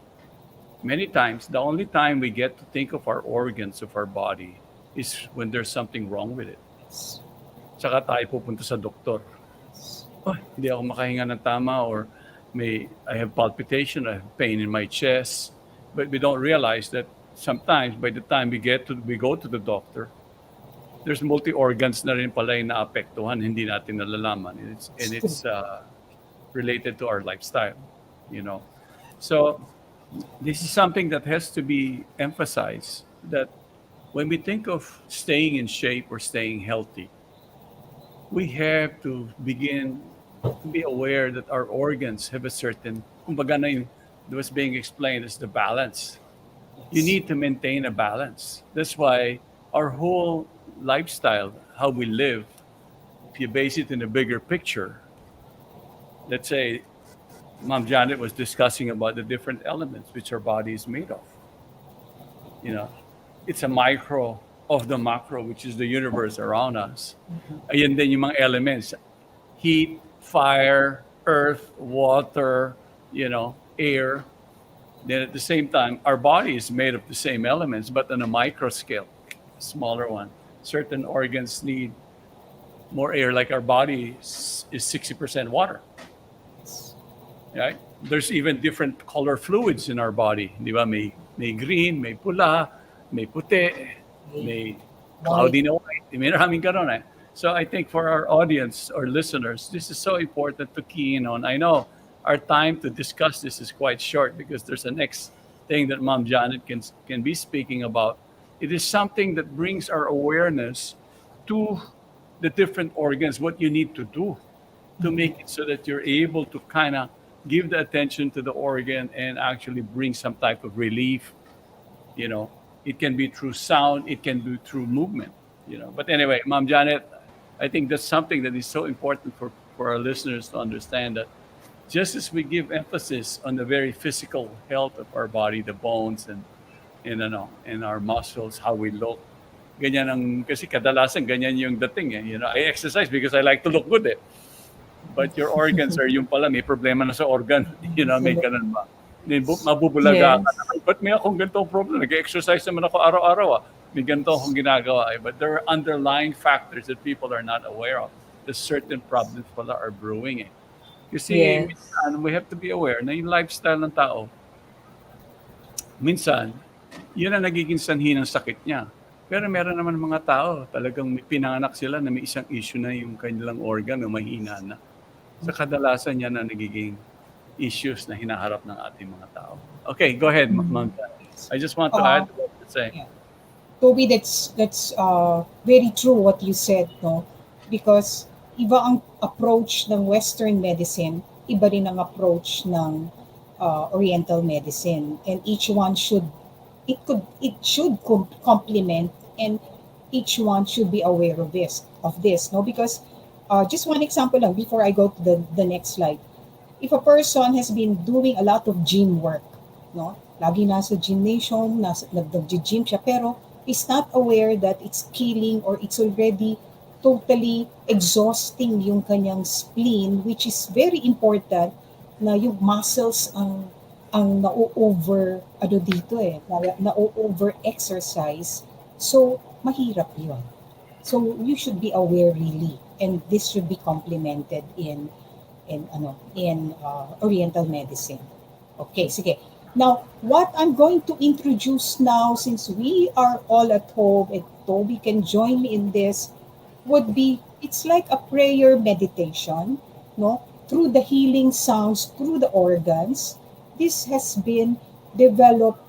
G: many times, the only time we get to think of our organs of our body is when there's something wrong with it. Tsaka tayo pupunta sa doktor. Oh, hindi ako makahinga ng tama or I have palpitation, I have pain in my chest. But we don't realize that sometimes by the time we go to the doctor, there's multi-organs na rin pala yung naapektuhan, hindi natin nalalaman. It's related to our lifestyle, So this is something that has to be emphasized, that when we think of staying in shape or staying healthy, we have to begin to be aware that our organs have a certain, kumbaga na yung was being explained as the balance. You need to maintain a balance. That's why our whole lifestyle, how we live, if you base it in a bigger picture, let's say Mom Janet was discussing about the different elements which our body is made of. It's a micro of the macro, which is the universe around us. Ayan din yung mga elements. Heat, fire, earth, water, air. Then at the same time, our body is made of the same elements, but on a micro scale, smaller one. Certain organs need more air, like our body is 60% water. Right? There's even different color fluids in our body. Di ba? May green, may pula, may puti, may cloudy na white. May maraming ganon eh. So I think for our audience or listeners, this is so important to key in on. I know our time to discuss this is quite short because there's a next thing that Mom Janet can be speaking about. It is something that brings our awareness to the different organs, what you need to do to make it so that you're able to kind of give the attention to the organ and actually bring some type of relief. It can be through sound, it can be through movement, But anyway, Mom Janet, I think that's something that is so important for our listeners to understand, that just as we give emphasis on the very physical health of our body, the bones and our muscles, how we look, kasi kadalasan ganyan yung dating eh. I exercise because I like to look good eh. But your organs are yung pala, may problema na sa organ, may ganun ba? Mabubulaga ka na. Ba't may akong ganitong problem? Nag-exercise naman ako araw-araw May ganito akong ginagawa eh. But there are underlying factors that people are not aware of. The certain problems pala are brewing eh. Kasi minsan, we have to be aware na yung lifestyle ng tao, minsan, yun ang nagiging sanhi ng sakit niya. Pero meron naman mga tao, talagang pinanganak sila na may isang issue na yung kanilang organ o mahina na. Sa kadalasan yan na nagiging issues na hinaharap ng ating mga tao. Okay, go ahead, Ma'am. I just want to add what you're saying.
F: Yeah. Toby, that's very true what you said, no? Because iba ang approach ng Western medicine, iba rin ang approach ng Oriental medicine, and each one should complement, and each one should be aware of this, no? Because just one example lang before I go to the next slide. If a person has been doing a lot of gym work, no? Lagi nasa gymnasium, nag-gym siya, pero is not aware that it's killing or it's already totally exhausting yung kanyang spleen, which is very important na yung muscles ang ang na-over, ano dito na-over exercise. So, mahirap yun. So, you should be aware really. And this should be complemented in Oriental medicine. Okay, sige. Now, what I'm going to introduce now, since we are all at home and Toby can join me in this, would be, it's like a prayer meditation, no? Through the healing sounds, through the organs. This has been developed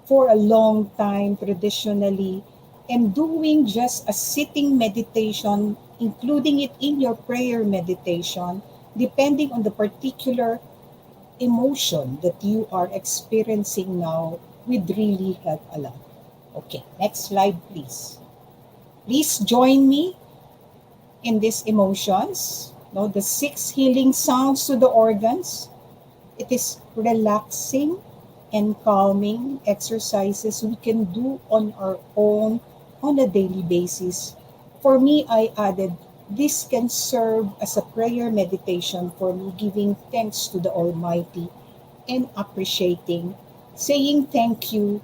F: for a long time traditionally, and doing just a sitting meditation, including it in your prayer meditation, depending on the particular emotion that you are experiencing now, would really help a lot. Okay, next slide, please. Please join me in these emotions. No, the 6 healing sounds to the organs. It is relaxing and calming exercises we can do on our own on a daily basis. For me, I added this can serve as a prayer meditation for me, giving thanks to the Almighty and appreciating, saying thank you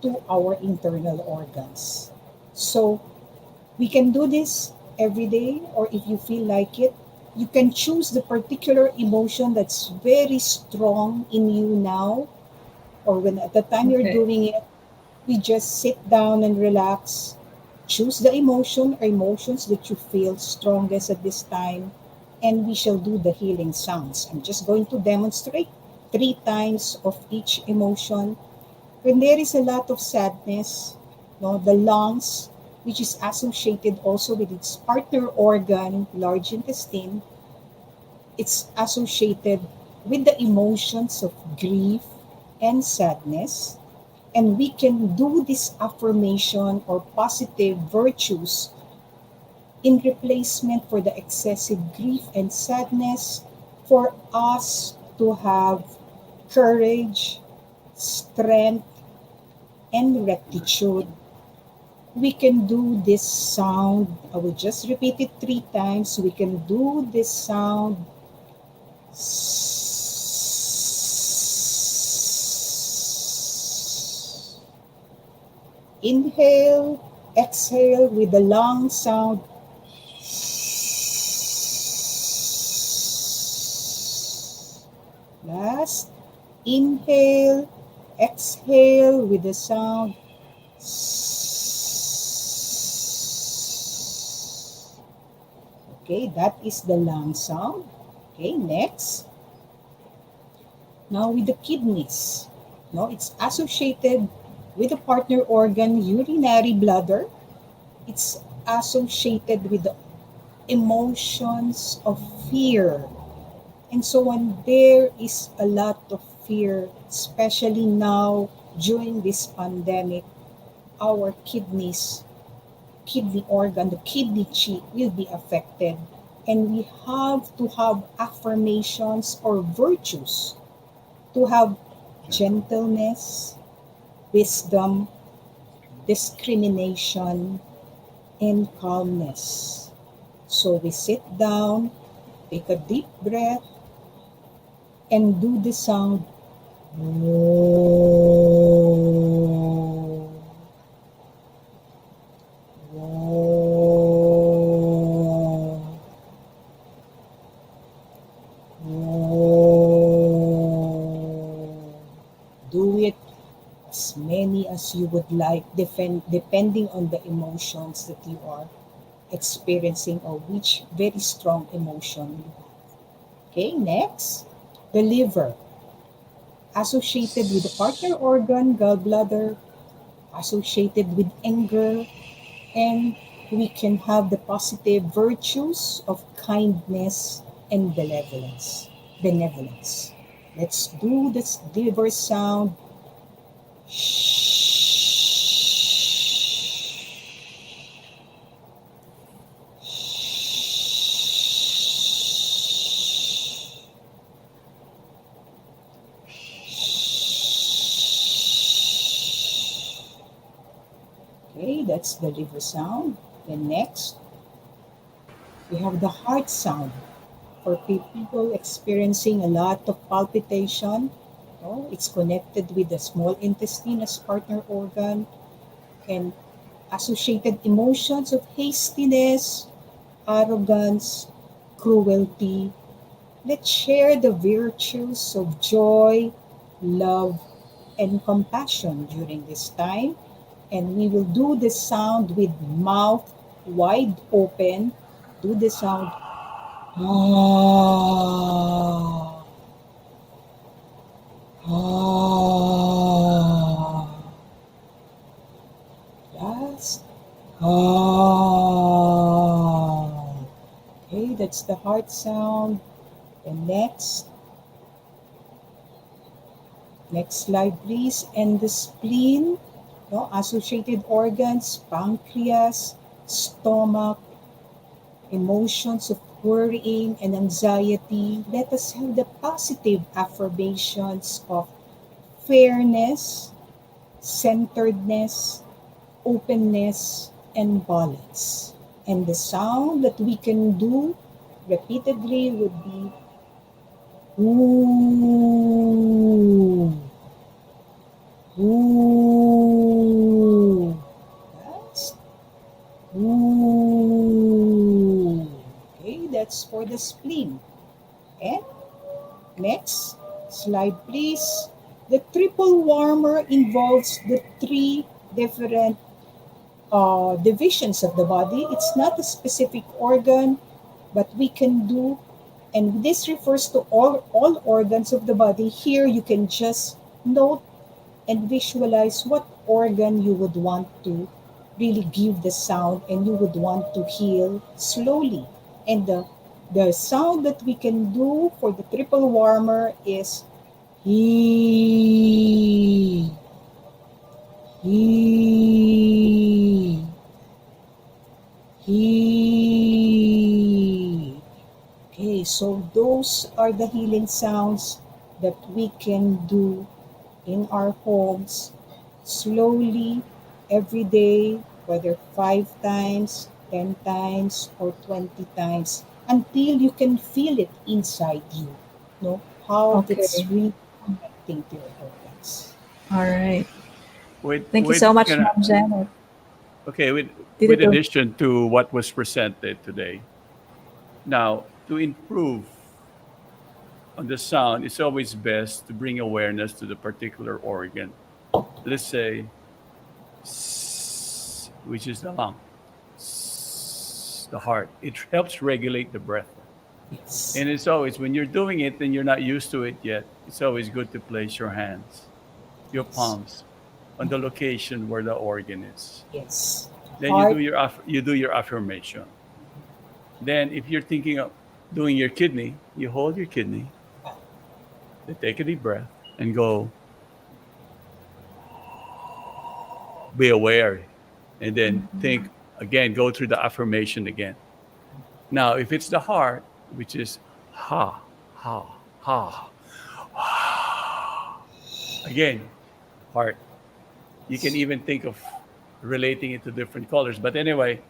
F: to our internal organs. So we can do this every day, or if you feel like it, you can choose the particular emotion that's very strong in you now, or when at the time you're doing it, we just sit down and relax. Choose the emotion or emotions that you feel strongest at this time, and we shall do the healing sounds. I'm just going to demonstrate 3 times of each emotion. When there is a lot of sadness, no, the lungs, which is associated also with its partner organ, large intestine, it's associated with the emotions of grief and sadness. And we can do this affirmation or positive virtues in replacement for the excessive grief and sadness, for us to have courage, strength, and rectitude. We can do this sound. I will just repeat it 3 times. We can do this sound. Inhale, exhale with the long sound. Last, inhale, exhale with the sound. Okay, that is the long sound. Okay, next. Now with the kidneys. No, it's associated with the partner organ, urinary bladder. It's associated with the emotions of fear. And so when there is a lot of fear, especially now during this pandemic, our kidney organ, the kidney chi will be affected. And we have to have affirmations or virtues to have gentleness, wisdom, discrimination, and calmness. So we sit down, take a deep breath, and do the sound. Do it as many as you would like, depending on the emotions that you are experiencing or which very strong emotion you have. Okay, next, the liver, associated with the partner organ, gallbladder, associated with anger, and we can have the positive virtues of kindness and benevolence. Let's do this liver sound. Okay, that's the liver sound. Then next, we have the heart sound. For people experiencing a lot of palpitation, No? It's connected with the small intestine as partner organ, and associated emotions of hastiness, arrogance, cruelty. Let's share the virtues of joy, love, and compassion during this time. And we will do the sound with mouth wide open. Do the sound. Ah. Ah. Last. Ah. Okay, that's the heart sound. And next slide, please. And the spleen, no, associated organs, pancreas, stomach, emotions of worrying and anxiety. Let us have the positive affirmations of fairness, centeredness, openness, and balance. And the sound that we can do repeatedly would be ooh, ooh, yes, ooh. Okay, that's for the spleen. And next slide, please. The triple warmer involves the three different divisions of the body. It's not a specific organ, but we can do, and this refers to all organs of the body. Here you can just note and visualize what organ you would want to really give the sound and you would want to heal slowly. And the sound that we can do for the triple warmer is he, he, he. Okay, so those are the healing sounds that we can do in our homes slowly every day, whether 5 times, 10 times, or 20 times, until you can feel it inside you. No, how
E: Okay.
F: it's really connecting to your organs.
E: All right.
G: With,
E: Thank you
G: with,
E: so much,
G: you know,
E: Ma'am Janet.
G: Okay, with
E: Dito.
G: addition to what was presented today, now to improve on the sound, it's always best to bring awareness to the particular organ. Let's say, which is the lung, the heart. It helps regulate the breath.
F: Yes.
G: And it's always, when you're doing it and you're not used to it yet, it's always good to place your hands, your palms, on the location where the organ is.
F: Yes.
G: Then
F: Heart.
G: you do your affirmation. Then if you're thinking of doing your kidney, you hold your kidney, then take a deep breath and go, be aware, and then think again, go through the affirmation again. Now if it's the heart, which is ha, ha, ha, again, heart. You can even think of relating it to different colors. But anyway,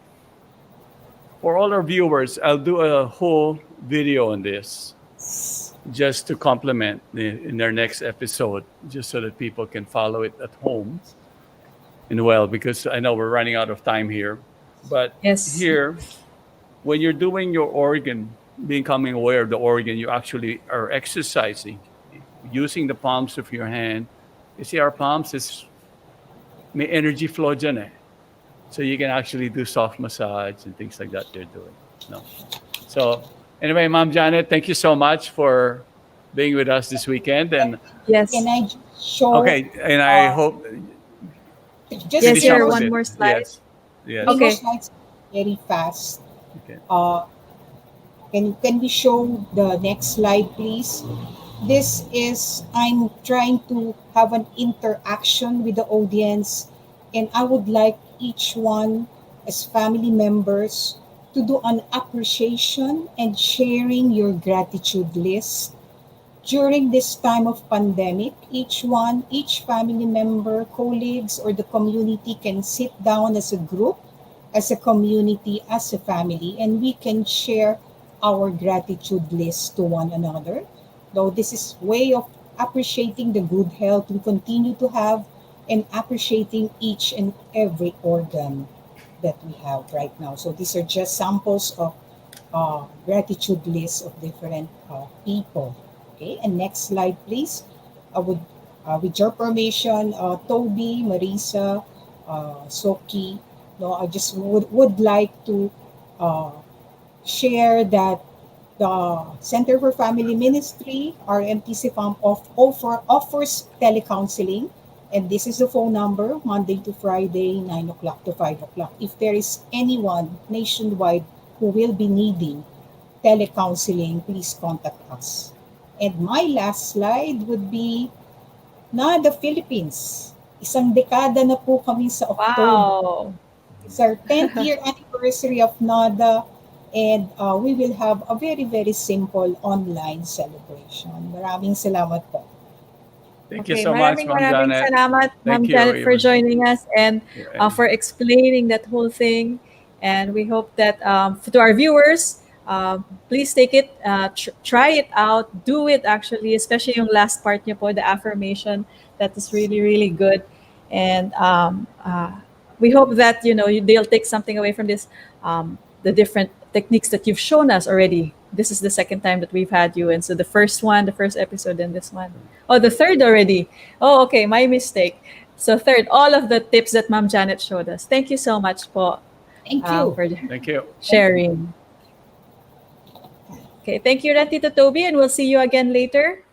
G: for all our viewers, I'll do a whole video on this just to complement in our next episode, just so that people can follow it at home. And well, because I know we're running out of time here. But
E: Yes.
G: here, when you're doing your organ, becoming aware of the organ, you actually are exercising, using the palms of your hand. You see, our palms is may energy flow dyan eh. So you can actually do soft massage and things like that they're doing. No. So anyway, Ma'am Janet, thank you so much for being with us this weekend. And
E: Yes.
F: Can I just show?
G: okay, and I hope
F: Just
E: Yes,
G: finish
E: sir.
G: up with
E: One
G: it.
E: more slide.
G: Yes. Yes.
F: Three
E: Okay.
F: more slides very fast.
G: Okay.
F: Can we show the next slide, please? This is, I'm trying to have an interaction with the audience, and I would like each one as family members to do an appreciation and sharing your gratitude list. During this time of pandemic, each family member, colleagues, or the community can sit down as a group, as a community, as a family, and we can share our gratitude list to one another. Though this is way of appreciating the good health we continue to have, and appreciating each and every organ that we have right now. So these are just samples of gratitude lists of different people. Okay, and next slide, please. With your permission, Toby, Marisa, Soki, no, I just would like to uh, share that the Center for Family Ministry, RMTC FAM, offers telecounseling. And this is the phone number, Monday to Friday, 9 o'clock to 5 o'clock. If there is anyone nationwide who will be needing telecounseling, please contact us. And my last slide would be the Philippines. Isang dekada na po kami sa October.
E: Wow.
F: It's our 10th year anniversary of NADA, and we will have a very, very simple online celebration. Maraming salamat po.
G: Thank you so much, Ma'am
E: Maraming
G: Janet.
E: salamat, Ma'am
G: Thank you.
E: Janet, for joining us and
G: Yeah.
E: for explaining that whole thing. And we hope that to our viewers, please take it, try it out, do it actually, especially yung last part niyo po, the affirmation. That is really, really good. And we hope that, they'll take something away from this, the different techniques that you've shown us already. This is the second time that we've had you. And so the first episode, and this one. Oh, the third already. Oh, okay, my mistake. So third, all of the tips that Ma'am Janet showed us. Thank you so much po.
F: Thank you.
E: For
G: Thank you.
E: sharing. Okay, thank you, Tito Toby, and we'll see you again later.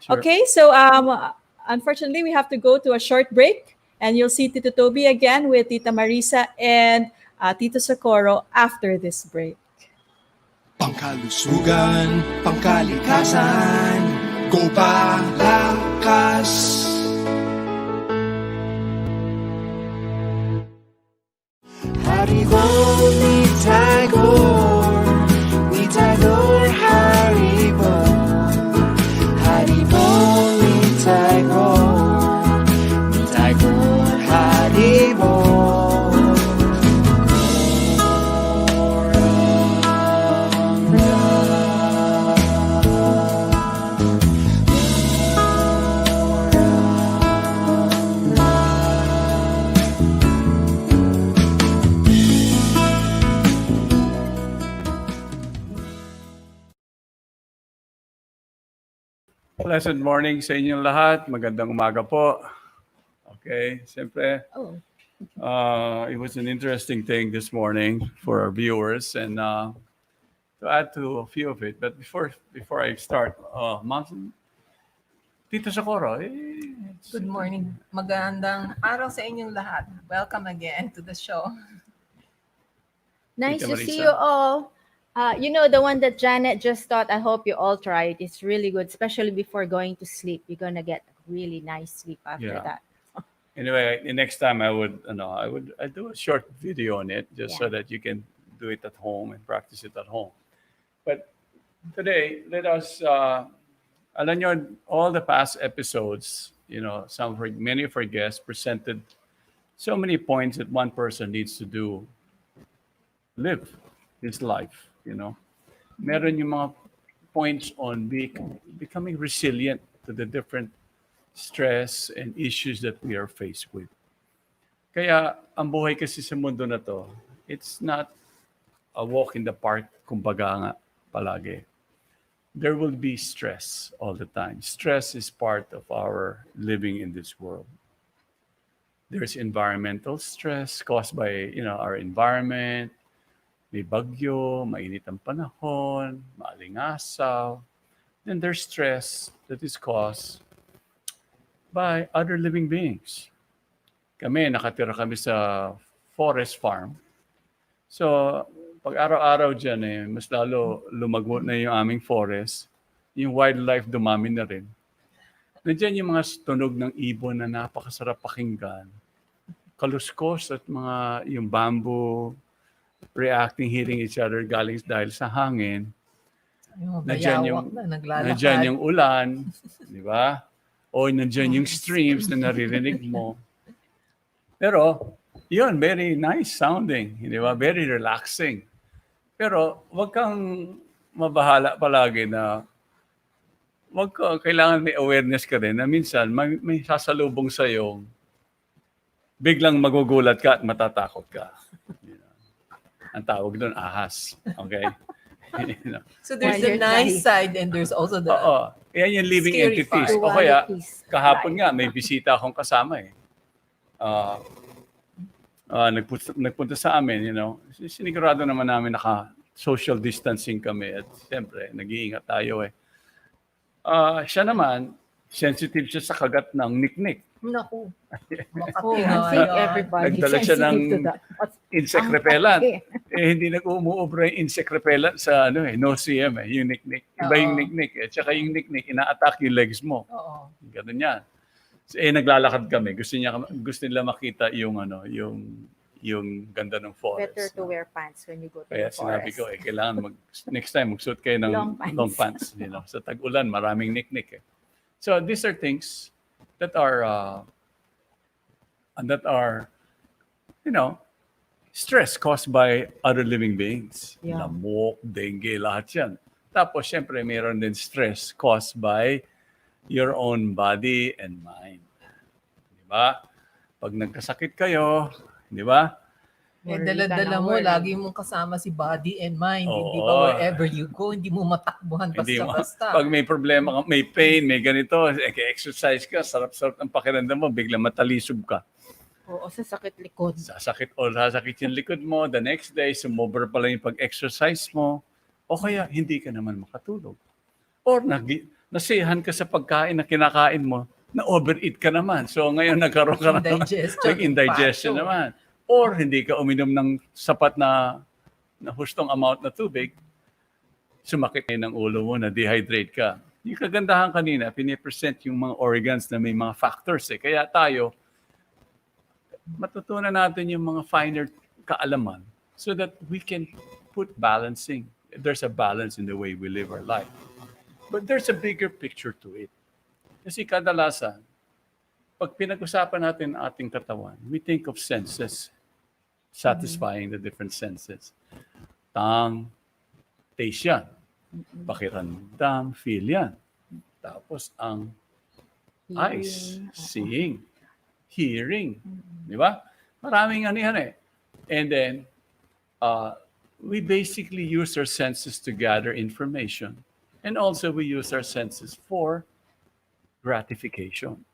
G: Sure.
E: Okay, so unfortunately, we have to go to a short break, and you'll see Tito Toby again with Tita Marisa and Tito Socorro after this break.
C: Pangkalusugan, pangkalikasan, Gopalakas. Haribo ni Itago, Haribo, Haribo ni Itago, Haribo.
G: Pleasant morning sa inyong lahat. Magandang umaga po. Okay, siyempre, it was an interesting thing this morning for our viewers, and to add to a few of it. But before I start, Ma'am, Tito Socorro,
H: Good morning. Magandang araw sa inyong lahat. Welcome again to the show.
I: Nice
G: Tita
I: to see
G: Marisa.
I: you all. The one that Janet just taught, I hope you all try it. It's really good, especially before going to sleep. You're going to get really nice sleep after
G: Yeah.
I: that.
G: Anyway, the next time I'd do a short video on it just so
I: Yeah.
G: that you can do it at home and practice it at home. But today, let us, alam nyo, all the past episodes, many of our guests presented so many points that one person needs to do, live his life, Meron yung mga points on becoming resilient to the different stress and issues that we are faced with. Kaya ang buhay kasi sa mundo na to, it's not a walk in the park, kumbaga nga palagi. There will be stress all the time. Stress is part of our living in this world. There's environmental stress caused by, our environment. May bagyo, mainit ang panahon, maalingasaw. Then there's stress that is caused by other living beings. Nakatira kami sa forest farm. So, pag araw-araw dyan, mas lalo lumago na yung aming forest. Yung wildlife dumami na rin. Nandiyan yung mga tunog ng ibon na napakasarap pakinggan. Kaluskos at yung bamboo reacting, hitting each other dahil sa hangin. Nandiyan yung ulan, di ba? O nandiyan yung streams na naririnig mo. Pero, yun, very nice sounding, di ba? Very relaxing. Pero, wag kang mabahala palagi na kailangan may awareness ka rin na minsan may sasalubong sa'yo, biglang magugulat ka at matatakot ka. You know? Ang tawag doon, ahas. Okay? You know?
H: So there's
I: While
H: the
I: you're
H: nice
I: dying.
H: side and there's also the
G: Oo. Yan yung living
H: scary
G: entities.
H: part.
G: O kaya,
I: Dualities.
G: kahapon nga, may bisita akong kasama eh. Nagpunta sa amin, you know. Sinigurado naman namin social distancing kami at siyempre, nag-iingat tayo eh. Siya naman, sensitive siya sa kagat ng niknik.
H: Naku.
I: Oh, I think everybody
G: Nagdala siya
I: sensitive
G: ng
I: to that.
G: insect repellent. Hindi nag-umuubra yung insect repellent sa no-CM yung niknik. Iba yung niknik eh. Tsaka yung niknik, ina-attack yung legs mo.
H: Oo.
G: Ganun yan. So, naglalakad kami. Gusto nila makita yung ganda ng forest.
I: Better to wear pants when you go to
G: Kaya
I: the
G: sinabi
I: forest.
G: ko kailangan next time magsuot kayo ng
I: Long
G: pants.
I: pants.
G: You know, sa tag-ulan, maraming niknik eh. So these are things that are you know, stress caused by other living beings.
I: Yeah.
G: Lamok, dengue, lahat yan. Tapos syempre mayroon din stress caused by your own body and mind. Di ba? Pag nagkasakit kayo, di ba?
H: Dala-dala mo, lagi mong kasama si body and mind. Hindi ba
G: Oo.
H: wherever you go, hindi mo matakbuhan
G: Hindi mo,
H: basta-basta.
G: pag may problema ka, may pain, may ganito, exercise ka, sarap-sarap ang pakiramdam mo, biglang matalisod ka.
I: Oo, sa sakit likod.
G: Sasakit yung likod mo, the next day, sumobra pala yung pag-exercise mo, o kaya hindi ka naman makatulog. Or nasiyahan ka sa pagkain na kinakain mo, na overeat ka naman. So ngayon nagkaroon ka ng indigestion naman. Or hindi ka uminom ng sapat na hustong amount na tubig, sumakit ng ulo mo, na dehydrate ka. Yung kagandahan kanina, pinipresent yung mga organs na may mga factors eh. Kaya tayo, matutunan natin yung mga finer kaalaman so that we can put balancing. There's a balance in the way we live our life. But there's a bigger picture to it. Kasi kadalasan, pag pinag-usapan natin ang ating katawan, we think of senses, satisfying the different senses. Tongue, taste yan. Pakiramdam, feel yan. Tapos ang eyes, seeing, hearing. Di ba? Maraming ano yan eh. And then, we basically use our senses to gather information. And also we use our senses for gratification.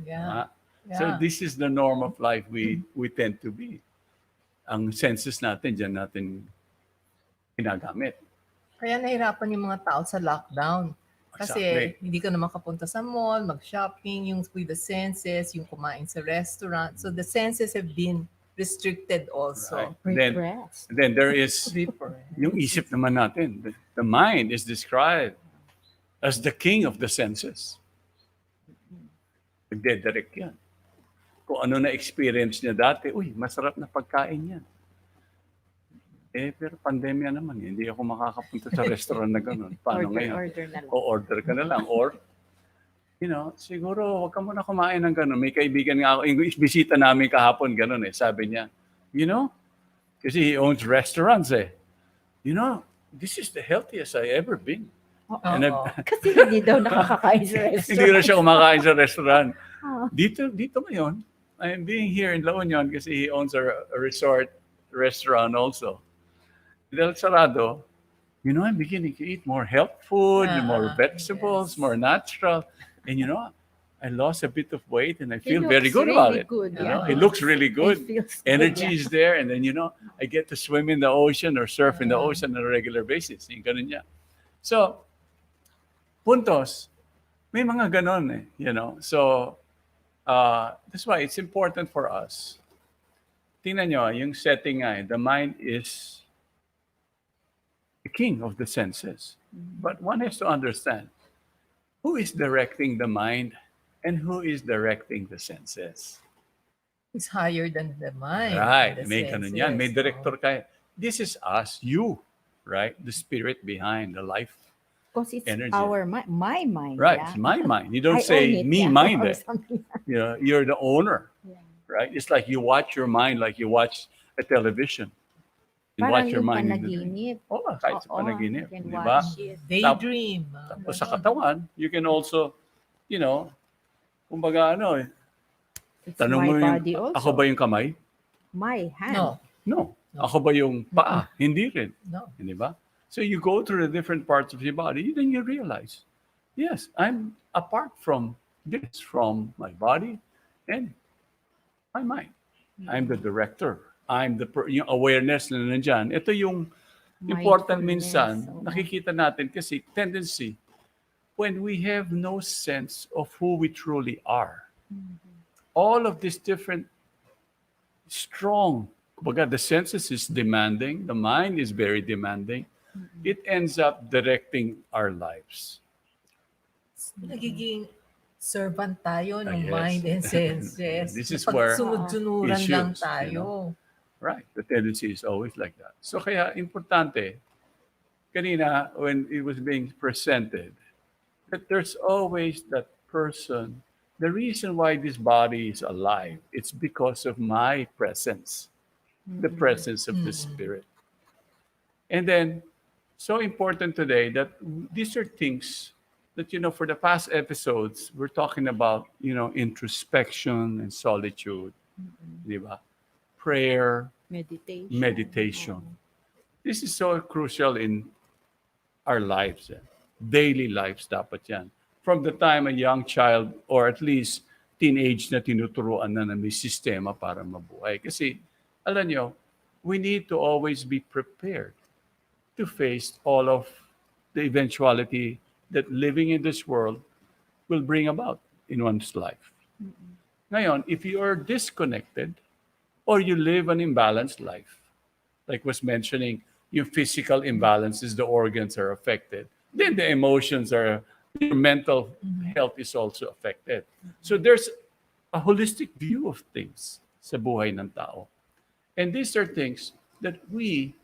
H: Yeah.
G: So this is the norm of life we tend to be. Ang senses natin, dyan natin ginagamit.
H: Kaya nahirapan yung mga tao sa lockdown. Kasi
G: Exactly.
H: hindi ka naman kapunta sa mall, mag-shopping, yung with the senses, yung kumain sa restaurant. So the senses have been restricted also.
G: Right. Then there is yung isip naman natin. The mind is described as the king of the senses. Nagdedirect yan. Kung ano na-experience niya dati, masarap na pagkain yan. Pero pandemya naman, hindi ako makakapunta sa restaurant na gano'n. Paano ngayon?
I: Order na lang.
G: O-order ka na lang. Or, siguro, wag ka muna kumain ng gano'n. May kaibigan nga ako, yung bisita namin kahapon, gano'n eh. Sabi niya, kasi he owns restaurants eh. This is the healthiest I ever been.
I: Kasi hindi daw nakakakain sa restaurant.
G: Hindi na siya kumakain sa restaurant. Dito ngayon, I'm being here in La Union kasi he owns a resort restaurant also. Dahil sarado, I'm beginning to eat more health food, more vegetables, more natural. And I lost a bit of weight and I feel very good about it. It looks really good. Energy is there. And then, I get to swim in the ocean or surf in the ocean on a regular basis. Yung ganun niya. So, puntos, may mga ganon eh, So, that's why it's important for us. Tingnan nyo, yung setting nga the mind is the king of the senses. But one has to understand, who is directing the mind and who is directing the senses?
H: It's higher than the mind.
G: Right,
H: the
G: may ganun
H: senses.
G: yan. May director kayo. This is us, you, right? The spirit behind the life.
I: Because it's
G: Energy.
I: my mind.
G: Right,
I: yeah?
G: it's my mind. You don't
I: I
G: say
I: own it,
G: me
I: yeah,
G: mind
I: or
G: it.
I: something.
G: You're the owner,
I: Yeah.
G: right? It's like you watch your mind like you watch a television. And
I: Parang
G: watch your
I: yung
G: mind in the dream.
I: panaginip.
G: Oo, kahit sa
I: Oo,
G: panaginip.
I: you can
G: Di ba?
I: watch it.
H: Daydream.
G: Tapos sa katawan, you can also, kumbaga
I: It's
G: tanong
I: my
G: mo
I: body
G: yung,
I: also.
G: ako ba yung kamay?
I: My hand.
H: No.
G: No. Ako ba yung paa? Hindi rin.
H: No.
G: Di ba? So you go through the different parts of your body, then you realize, yes, I'm apart from this, from my body and my mind. I'm the director. I'm yung awareness na nandyan. Ito yung important minsan,
I: Oo.
G: nakikita natin kasi tendency, when we have no sense of who we truly are, all of these different strong, kumbaga, the senses is demanding, the mind is very demanding, it ends up directing our lives.
H: Nagiging servant tayo ng
G: Yes.
H: mind and senses.
G: This is where
H: Pagsunod-sunuran lang
G: issues,
H: tayo.
G: Right. The tendency is always like that. So kaya importante, kanina when it was being presented, that there's always that person, the reason why this body is alive, it's because of my presence, the presence of the Spirit. And then, so important today that these are things that, for the past episodes, we're talking about, introspection and solitude, di ba? Prayer, meditation. This is so crucial in our lives. Daily lives dapat yan. From the time a young child or at least teenage na tinuturuan na may sistema para mabuhay. Kasi, alam nyo, we need to always be prepared to face all of the eventuality that living in this world will bring about in one's life. Ngayon, if you are disconnected, or you live an imbalanced life, like was mentioning, your physical imbalances, the organs are affected. Then the emotions are, your mental health is also affected. So there's a holistic view of things sa buhay ng tao. And these are things that we,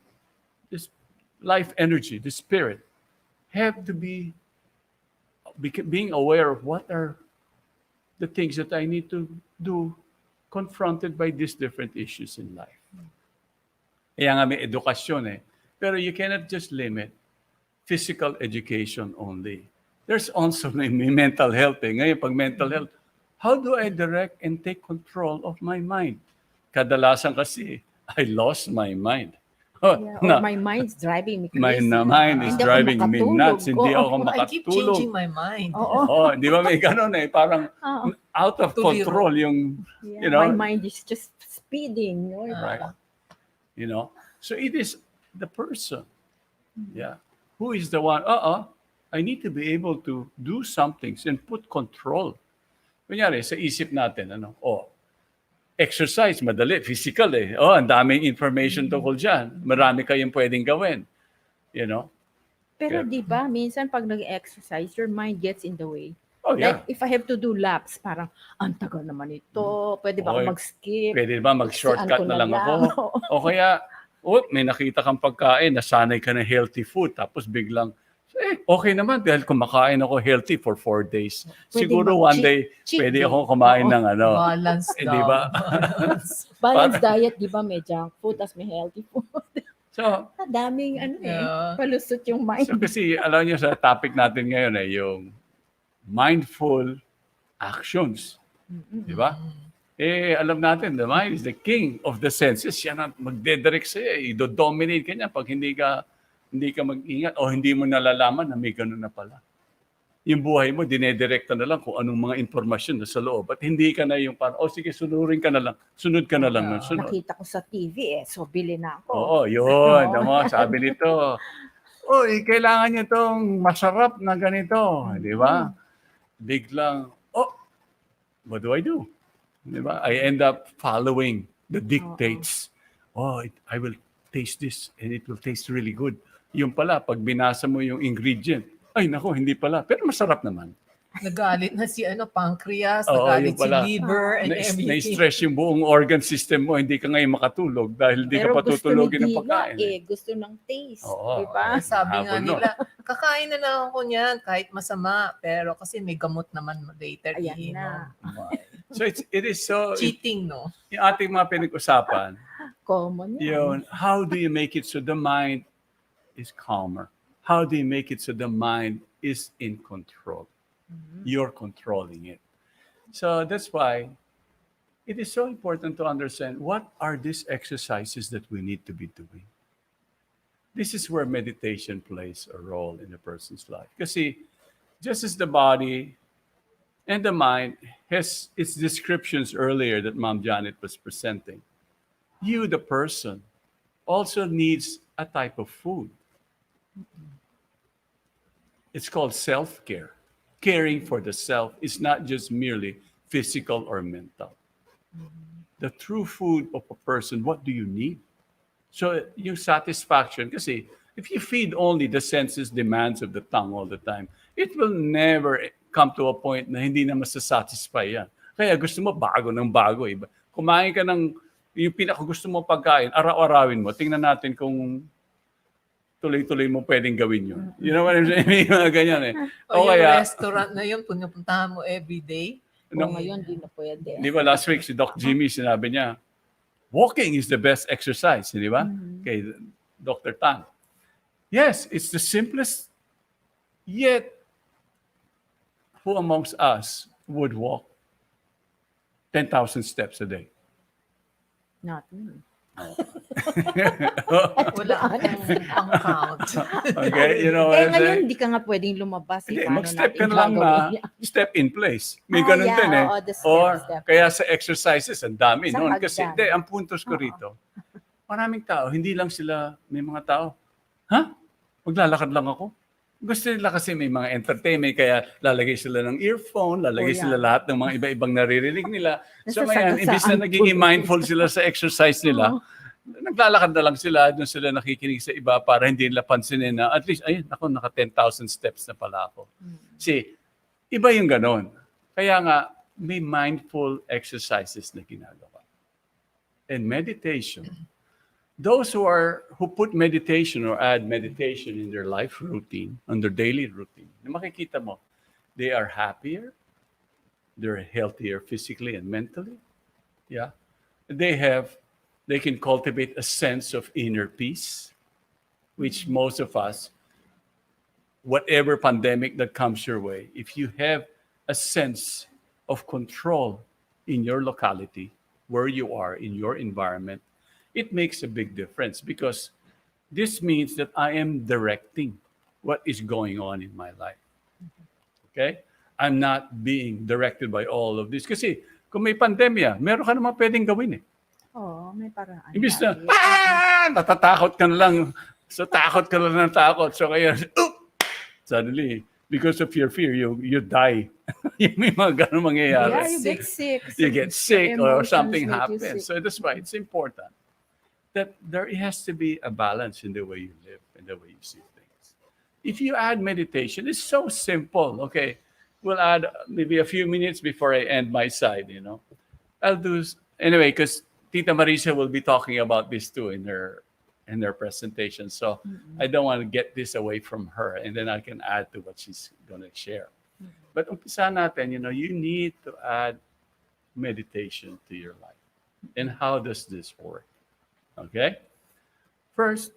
G: this life energy, the spirit, have to be being aware of what are the things that I need to do confronted by these different issues in life. Kaya nga may edukasyon Pero you cannot just limit physical education only. There's also may mental health. Ngayon, pag mental health, how do I direct and take control of my mind? Kadalasan kasi, I lost my mind.
I: My mind's driving me crazy.
G: My mind is
I: Hindi ako
G: driving me
I: makatulog.
G: nuts. Hindi ako
H: I keep
G: makatulog.
H: changing my mind.
G: Oh, di ba may ganun parang out of
H: Tuliro.
G: control yung,
I: My mind is just speeding.
G: right? So it is the person, who is the one, I need to be able to do some things and put control. Kunyari, sa isip natin, exercise, madali, physical ang daming information tungkol dyan. Marami kayong pwedeng gawin.
I: Pero di ba, minsan pag nag-exercise, your mind gets in the way.
G: Oh, yeah.
I: Like, if I have to do laps, parang, ang tagal naman ito. Pwede ba ako mag-skip?
G: Pwede ba mag-shortcut na lang ako? O kaya, may nakita kang pagkain, nasanay ka na healthy food, tapos biglang, okay naman dahil kumakain ako healthy for 4 days.
I: Pwede
G: Siguro one day,
I: cheat
G: pwede
I: day.
G: ako kumain ng
H: Balance daw.
G: di ba?
I: Balanced diet, di ba? May junk food, tas may healthy food.
G: So,
I: Daming
H: Yeah.
I: palusot yung mind.
G: so kasi alam niyo sa topic natin ngayon yung mindful actions. Di ba? Alam natin, the mind is the king of the senses. Yan ang magdedirect sa'yo. I-dominate ka niya pag hindi ka mag-ingat o hindi mo nalalaman na may ganun na pala. Yung buhay mo, dinedirekta na lang kung anong mga impormasyon na sa loob. At hindi ka na yung parang, sige, sunod ka na lang ng sunod.
I: Nakita ko sa TV so bili na ako.
G: Oo, yun. Sabi nito, kailangan niyo itong masarap na ganito. Di ba? Biglang, what do I do? Di ba? I end up following the dictates. I will taste this and it will taste really good. Yung pala, pag binasa mo yung ingredient, ay nako, hindi pala. Pero masarap naman.
H: Nagalit na si pancreas,
G: Oo,
H: nagalit
G: yung
H: si
G: pala.
H: liver and everything.
G: Na-stress yung buong organ system mo, hindi ka ngayon makatulog dahil hindi ka patutulogin ng pagkain.
I: Gusto ng taste.
G: Oo.
I: Diba?
H: Sabi nga
G: Habol nun.
H: nila, kakain na lang ako niyan kahit masama, pero kasi may gamot naman later.
I: Ayan na.
G: So it is so,
H: Cheating, no?
G: yung ating mga pinag-usapan,
I: Common yan.
G: Yun, how do you make it so the mind is calmer? How do you make it so the mind is in control? You're controlling it. So that's why it is so important to understand what are these exercises that we need to be doing. This is where meditation plays a role in a person's life. Because see, just as the body and the mind has its descriptions earlier that Mom Janet was presenting, you, the person, also needs a type of food. It's called self-care. Caring for the self is not just merely physical or mental. The true food of a person, what do you need? So yung satisfaction, kasi if you feed only the senses demands of the tongue all the time, it will never come to a point na hindi na masasatisfy yan. Kaya gusto mo bago ng bago. Iba. Kumain ka ng yung pinakagusto mo pagkain, araw-arawin mo. Tingnan natin kung tuloy-tuloy mo pwedeng gawin yun. You know what I'm saying? May mga ganyan eh.
H: O yung
G: kaya,
H: restaurant na yun, pupuntahan mo everyday.
I: Ngayon, di na pwede.
G: di ba last week si Doc Jimmy sinabi niya, walking is the best exercise, di ba? Kay Dr. Tan. Yes, it's the simplest, yet who amongst us would walk 10,000 steps a day?
I: Not me.
H: Wala akong pang-count.
G: Okay, you know what I'm
I: Ngayon,
G: saying?
I: hindi ka nga pwedeng lumabas.
G: Hindi,
I: Paano
G: mag-step ka
I: natin
G: lang na
I: gagawin yan?
G: step in place. May ganun
I: yeah,
G: din eh.
I: oo, the step,
G: Or
I: step.
G: kaya sa exercises, ang dami
I: Sa
G: noon.
I: hagdan.
G: Kasi, hindi, ang puntos ko rito, maraming tao, hindi lang sila, may mga tao, ha? Maglalakad lang ako? Gusto nila kasi may mga entertainment, kaya lalagay sila ng earphone, lalagay sila lahat ng mga iba-ibang naririnig nila. So ngayon, imbis na nagiging mindful sila sa exercise nila, naglalakad na lang sila, doon sila nakikinig sa iba para hindi nila pansinin na at least, ayun, ako, naka 10,000 steps na pala ako. See, iba yung ganon. Kaya nga, may mindful exercises na ginagawa. And meditation, those who put meditation or add meditation in their life routine, on their daily routine, na makikita mo, they are happier, they're healthier physically and mentally. Yeah. They can cultivate a sense of inner peace, which most of us, whatever pandemic that comes your way, if you have a sense of control in your locality, where you are, in your environment, it makes a big difference because this means that I am directing what is going on in my life. Okay? I'm not being directed by all of this. Kasi kung may pandemya, meron ka naman pwedeng gawin eh.
I: Oo, may paraan.
G: Imbis na, natatakot ka na lang. So takot ka lang ng takot. So kaya, suddenly, because of your fear, you die. Yung may mga ganun mangyayari.
I: Yeah, you get sick.
G: You get sick or
I: Emotions
G: something
I: make you
G: happens.
I: sick.
G: So that's why it's important that there has to be a balance in the way you live and the way you see things. If you add meditation, it's so simple. Okay, we'll add maybe a few minutes before I end my side, you know. I'll do, anyway, because Tita Marisa will be talking about this too in her presentation. So I don't want to get this away from her, and then I can add to what she's going to share. But umpisa natin, you know, you need to add meditation to your life. And how does this work? Okay? First,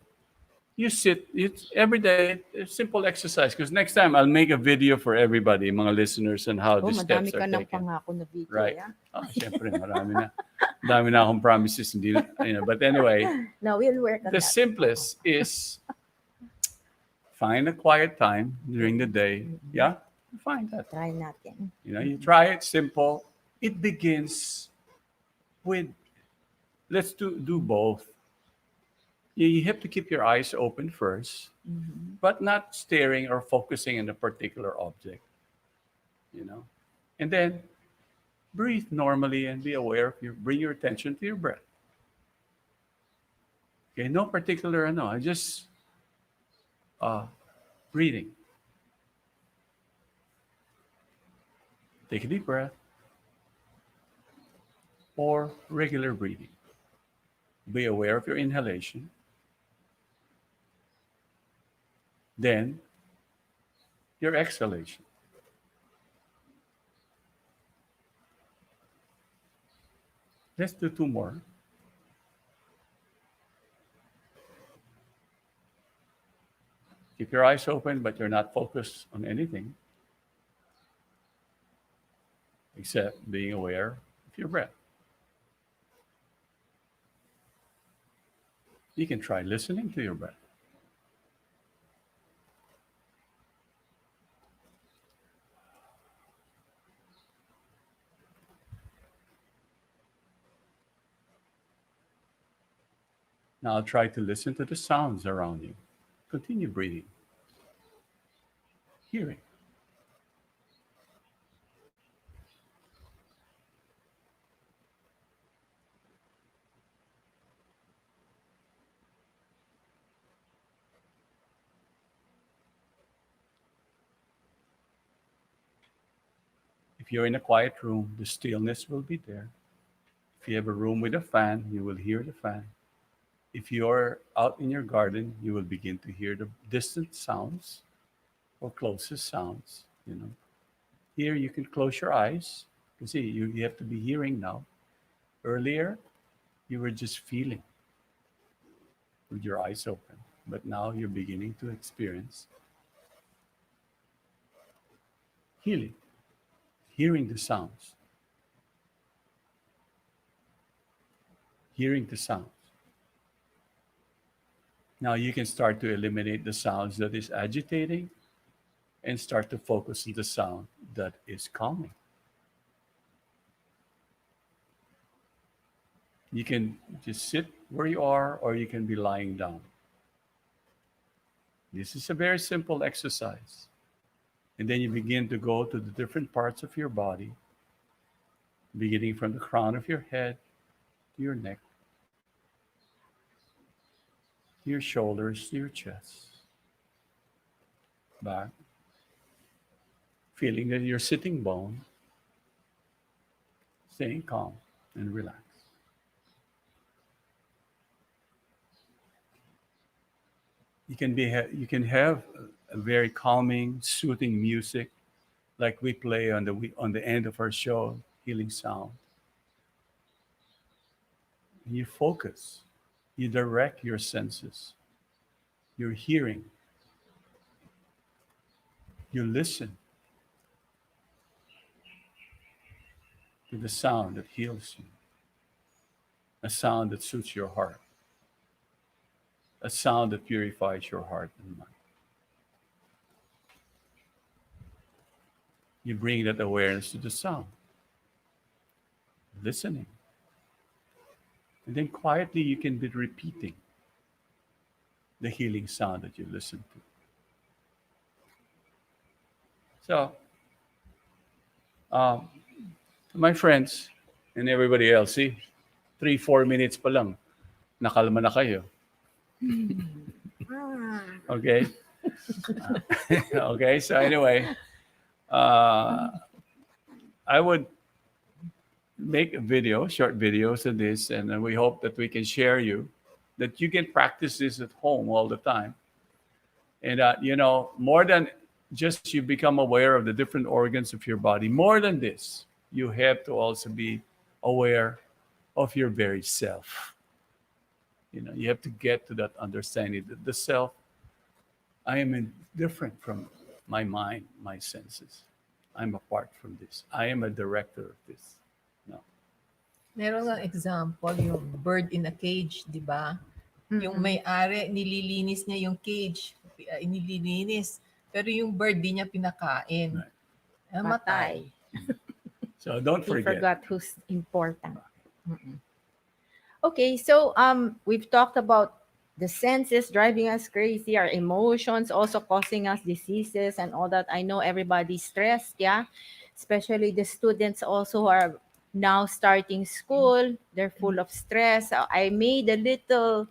G: you sit every day, simple exercise. Because next time I'll make a video for everybody, mga listeners, on how the
I: Madami
G: steps
I: ka
G: are
I: ng
G: taken.
I: pangako na video.
G: Right.
I: Yeah?
G: Oh, siyempre, marami na. Dami na akong promises. Hindi na, you know, but anyway,
I: No, we'll work on
G: the
I: that.
G: simplest is find a quiet time during the day. Yeah? Find that.
I: Try natin.
G: You know, you try it simple. It begins with, let's do both. You have to keep your eyes open first, but not staring or focusing on a particular object. You know? And then breathe normally and be aware of bring your attention to your breath. Okay, no particular, just breathing. Take a deep breath or regular breathing. Be aware of your inhalation. Then your exhalation. Let's do two more. Keep your eyes open, but you're not focused on anything except being aware of your breath. You can try listening to your breath. Now try to listen to the sounds around you. Continue breathing, hearing. If you're in a quiet room, the stillness will be there. If you have a room with a fan, you will hear the fan. If you're out in your garden, you will begin to hear the distant sounds or closest sounds. Here you can close your eyes. You see, you have to be hearing now. Earlier, you were just feeling with your eyes open, but now you're beginning to experience healing, hearing the sounds, hearing the sounds. Now you can start to eliminate the sounds that is agitating and start to focus on the sound that is calming. You can just sit where you are, or you can be lying down. This is a very simple exercise. And then you begin to go to the different parts of your body, beginning from the crown of your head to your neck, to your shoulders, to your chest, back, feeling that your sitting bone, staying calm and relaxed. You can have a very calming, soothing music, like we play on the end of our show, Healing Sound. You focus, you direct your senses, your hearing, you listen to the sound that heals you, a sound that suits your heart, a sound that purifies your heart and mind. You bring that awareness to the sound, listening. And then quietly you can be repeating the healing sound that you listen to. So, my friends and everybody else, see, 3-4 minutes pa lang, nakalma na kayo. Okay? Okay, so anyway, I would make a video, short videos of this, and we hope that we can share that you can practice this at home all the time. And, more than just you become aware of the different organs of your body, more than this, you have to also be aware of your very self. You have to get to that understanding that the self, I am different from my mind, my senses. I'm apart from this. I am a director of this. No.
H: Meron nga example, yung bird in a cage, di ba? Yung may-ari, nililinis niya yung cage. Nililinis. Pero yung bird, di niya pinakain.
G: Right.
H: Matay.
G: So don't
I: He
G: forget.
I: forgot who's important. Okay, so we've talked about the senses driving us crazy, our emotions also causing us diseases and all that. I know everybody's stressed, yeah, especially the students also who are now starting school. They're full of stress. I made a little,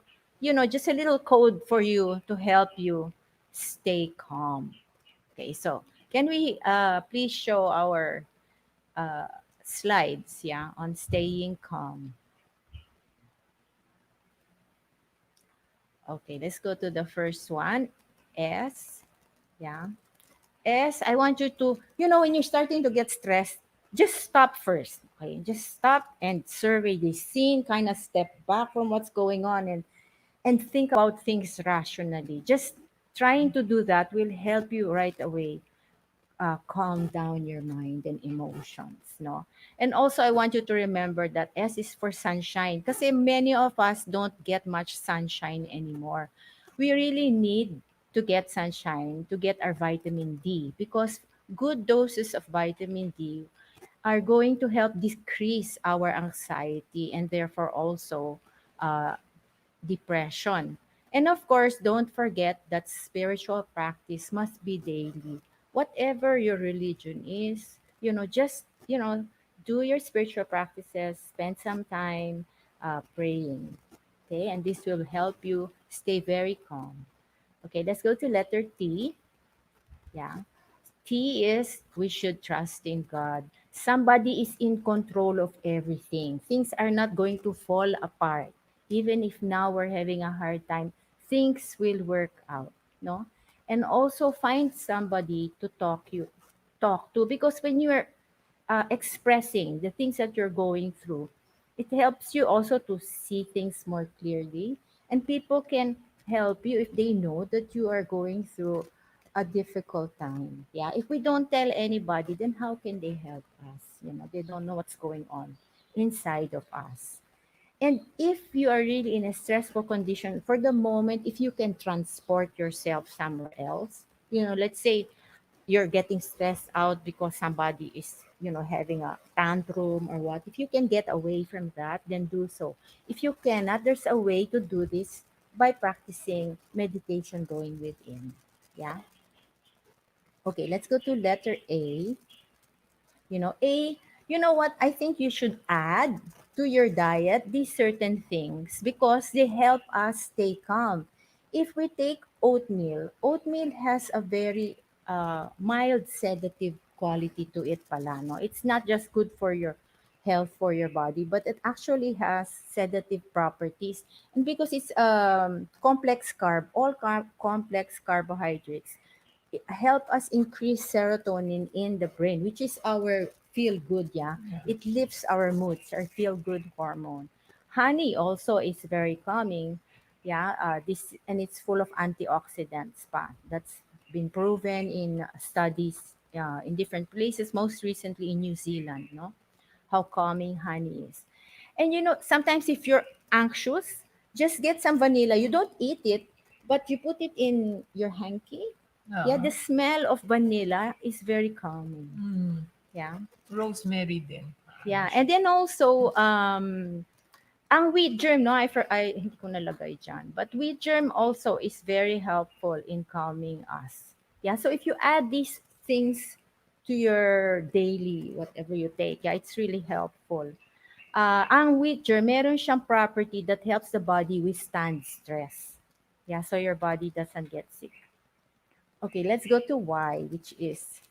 I: just a little code for you to help you stay calm. Okay, so can we please show our slides, yeah, on staying calm? Okay, let's go to the first one. S. Yeah. S, I want you to, when you're starting to get stressed, just stop first. Okay, just stop and survey the scene, kind of step back from what's going on and think about things rationally. Just trying to do that will help you right away calm down your mind and emotions, no? And also, I want you to remember that S is for sunshine, because many of us don't get much sunshine anymore. We really need to get sunshine to get our vitamin D, because good doses of vitamin D are going to help decrease our anxiety and therefore also uh, depression. And of course, don't forget that spiritual practice must be daily. Whatever your religion is, just, do your spiritual practices, spend some time praying. Okay, and this will help you stay very calm. Okay, let's go to letter T. Yeah. T is we should trust in God. Somebody is in control of everything. Things are not going to fall apart. Even if now we're having a hard time, things will work out, no? And also find somebody to talk to, because when you are expressing the things that you're going through, it helps you also to see things more clearly. And people can help you if they know that you are going through a difficult time. Yeah. If we don't tell anybody, then how can they help us? They don't know what's going on inside of us. And if you are really in a stressful condition, for the moment, if you can transport yourself somewhere else, let's say you're getting stressed out because somebody is having a tantrum or what, if you can get away from that, then do so. If you cannot, there's a way to do this by practicing meditation going within. Yeah. Okay, let's go to letter A. A, you know what? I think you should add to your diet these certain things because they help us stay calm. If we take oatmeal, oatmeal has a very mild sedative quality to it pala, no? It's not just good for your health, for your body, but it actually has sedative properties. And because it's complex carb, complex carbohydrates, help us increase serotonin in the brain, which is our feel good, yeah. It lifts our moods, our feel good hormone. Honey also is very calming, yeah. This and it's full of antioxidants, pa. That's been proven in studies in different places, most recently in New Zealand, no? How calming honey is. And sometimes if you're anxious, just get some vanilla. You don't eat it, but you put it in your hanky. Yeah, the smell of vanilla is very calming.
H: Mm.
I: Yeah.
H: Rosemary din.
I: Yeah. And then also, ang wheat germ, no? I hindi ko nalagay dyan. But wheat germ also is very helpful in calming us. Yeah. So if you add these things to your daily, whatever you take, yeah, it's really helpful. Ang wheat germ, meron siyang property that helps the body withstand stress. Yeah, so your body doesn't get sick. Okay, let's go to Y, which is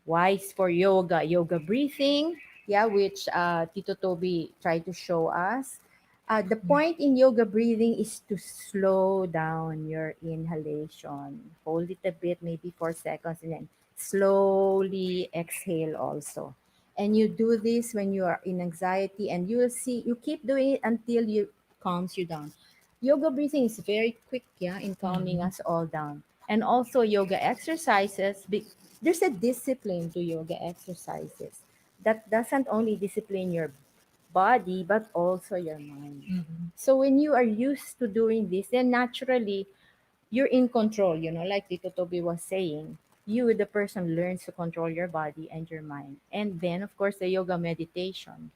I: Y is for yoga, yoga breathing, yeah, which Tito Toby tried to show us. The point in yoga breathing is to slow down your inhalation. Hold it a bit, maybe 4 seconds, and then slowly exhale also. And you do this when you are in anxiety, and you will see, you keep doing it until you calms you down. Yoga breathing is very quick, yeah, in calming us all down. And also yoga exercises, there's a discipline to yoga exercises that doesn't only discipline your body but also your mind. So when you are used to doing this, then naturally you're in control, like Tito Toby was saying. You, the person, learns to control your body and your mind. And then, of course, the yoga meditation.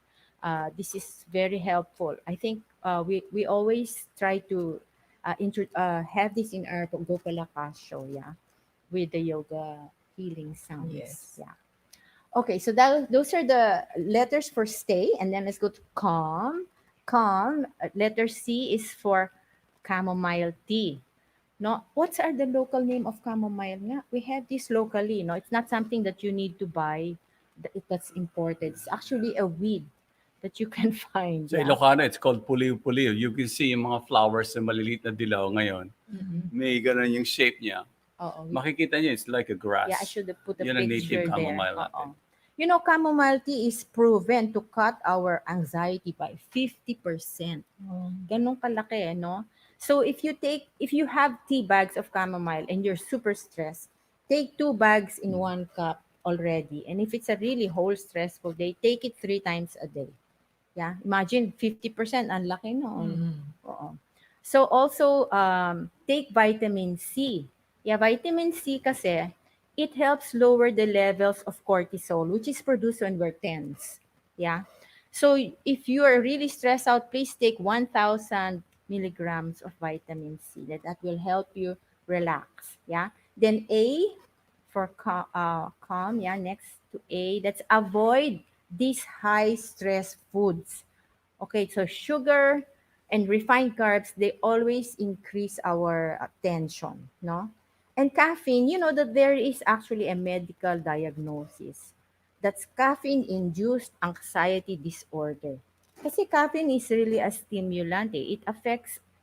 I: This is very helpful. I think we always try to have this in our Gopalakas show, yeah, with the yoga healing sounds.
H: Yes.
I: Yeah. Okay, so those are the letters for stay, and then let's go to calm. Calm. Letter C is for chamomile tea. No, what's are the local name of chamomile? Nga? We have this locally. No, it's not something that you need to buy. That's imported. It's actually a weed that you can find.
G: Sa Ilocano, it's called puliw-puliw. You can see yung mga flowers na maliliit na dilaw ngayon. May ganun yung shape niya.
I: Oo.
G: Makikita niyo, it's like a grass.
I: Yeah, I should have put a
G: Yan ang
I: picture
G: native
I: there.
G: chamomile natin.
I: Chamomile tea is proven to cut our anxiety by 50%. Ganun kalaki, no? So if you have tea bags of chamomile and you're super stressed, take 2 bags in 1 cup already. And if it's a really whole stressful day, take it 3 times a day. Yeah, imagine 50%, ang laki noon. Oo. So also take vitamin C. Yeah, vitamin C kasi it helps lower the levels of cortisol, which is produced when we're tense. Yeah. So if you are really stressed out, please take 1,000 milligrams of vitamin C. That will help you relax. Yeah. Then A for calm. Yeah. Next to A, that's avoid these high stress foods. Okay, so sugar and refined carbs, they always increase our tension, no? And caffeine, you know that there is actually a medical diagnosis. That's caffeine-induced anxiety disorder. Kasi caffeine is really a stimulant. Eh.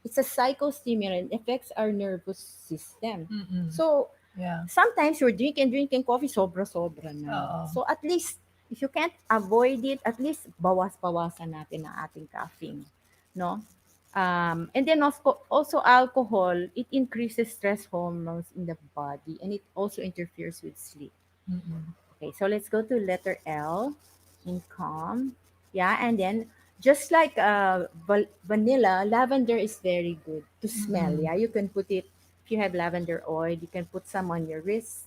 I: It's a psychostimulant. It affects our nervous system. So,
H: Yeah.
I: sometimes you're drinking coffee, sobra-sobra na.
H: Oo.
I: So at least, if you can't avoid it, at least bawas-bawasan natin ang ating caffeine. No? And then also alcohol, it increases stress hormones in the body and it also interferes with sleep. Okay, so let's go to letter L in calm. Yeah, and then just like vanilla, lavender is very good to smell. Yeah, you can put it, if you have lavender oil, you can put some on your wrist,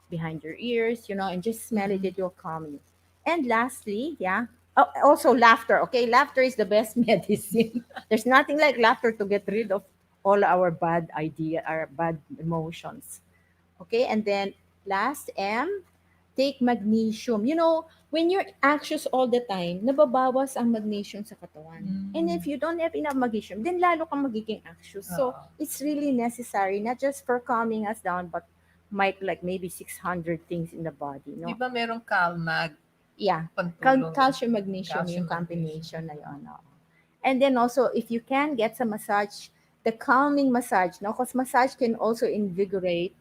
I: behind your ears, and just smell it. It will calm you. And lastly, yeah, also laughter. Okay, laughter is the best medicine. There's nothing like laughter to get rid of all our bad our bad emotions. Okay, and then last M, take magnesium. When you're anxious all the time, nababawas ang magnesium sa katawan. And if you don't have enough magnesium, then lalo kang magiging anxious. So, it's really necessary, not just for calming us down, but might like maybe 600 things in the body. No?
H: Di ba merong CalMag?
I: Yeah,
H: Pantulong.
I: calcium magnesium
H: Calcium,
I: yung combination na yun. No? And then also, if you can get some massage, the calming massage, no? Because massage can also invigorate,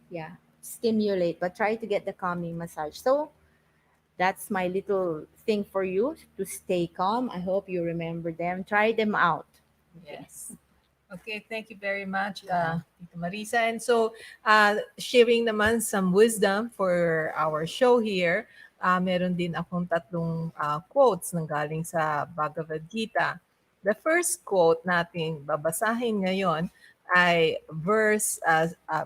I: stimulate, but try to get the calming massage. So, that's my little thing for you to stay calm. I hope you remember them. Try them out.
H: Yes. Okay, thank you very much, Tita Marisa. And so, sharing naman some wisdom for our show here, meron din akong tatlong quotes nang galing sa Bhagavad Gita. The first quote natin babasahin ngayon ay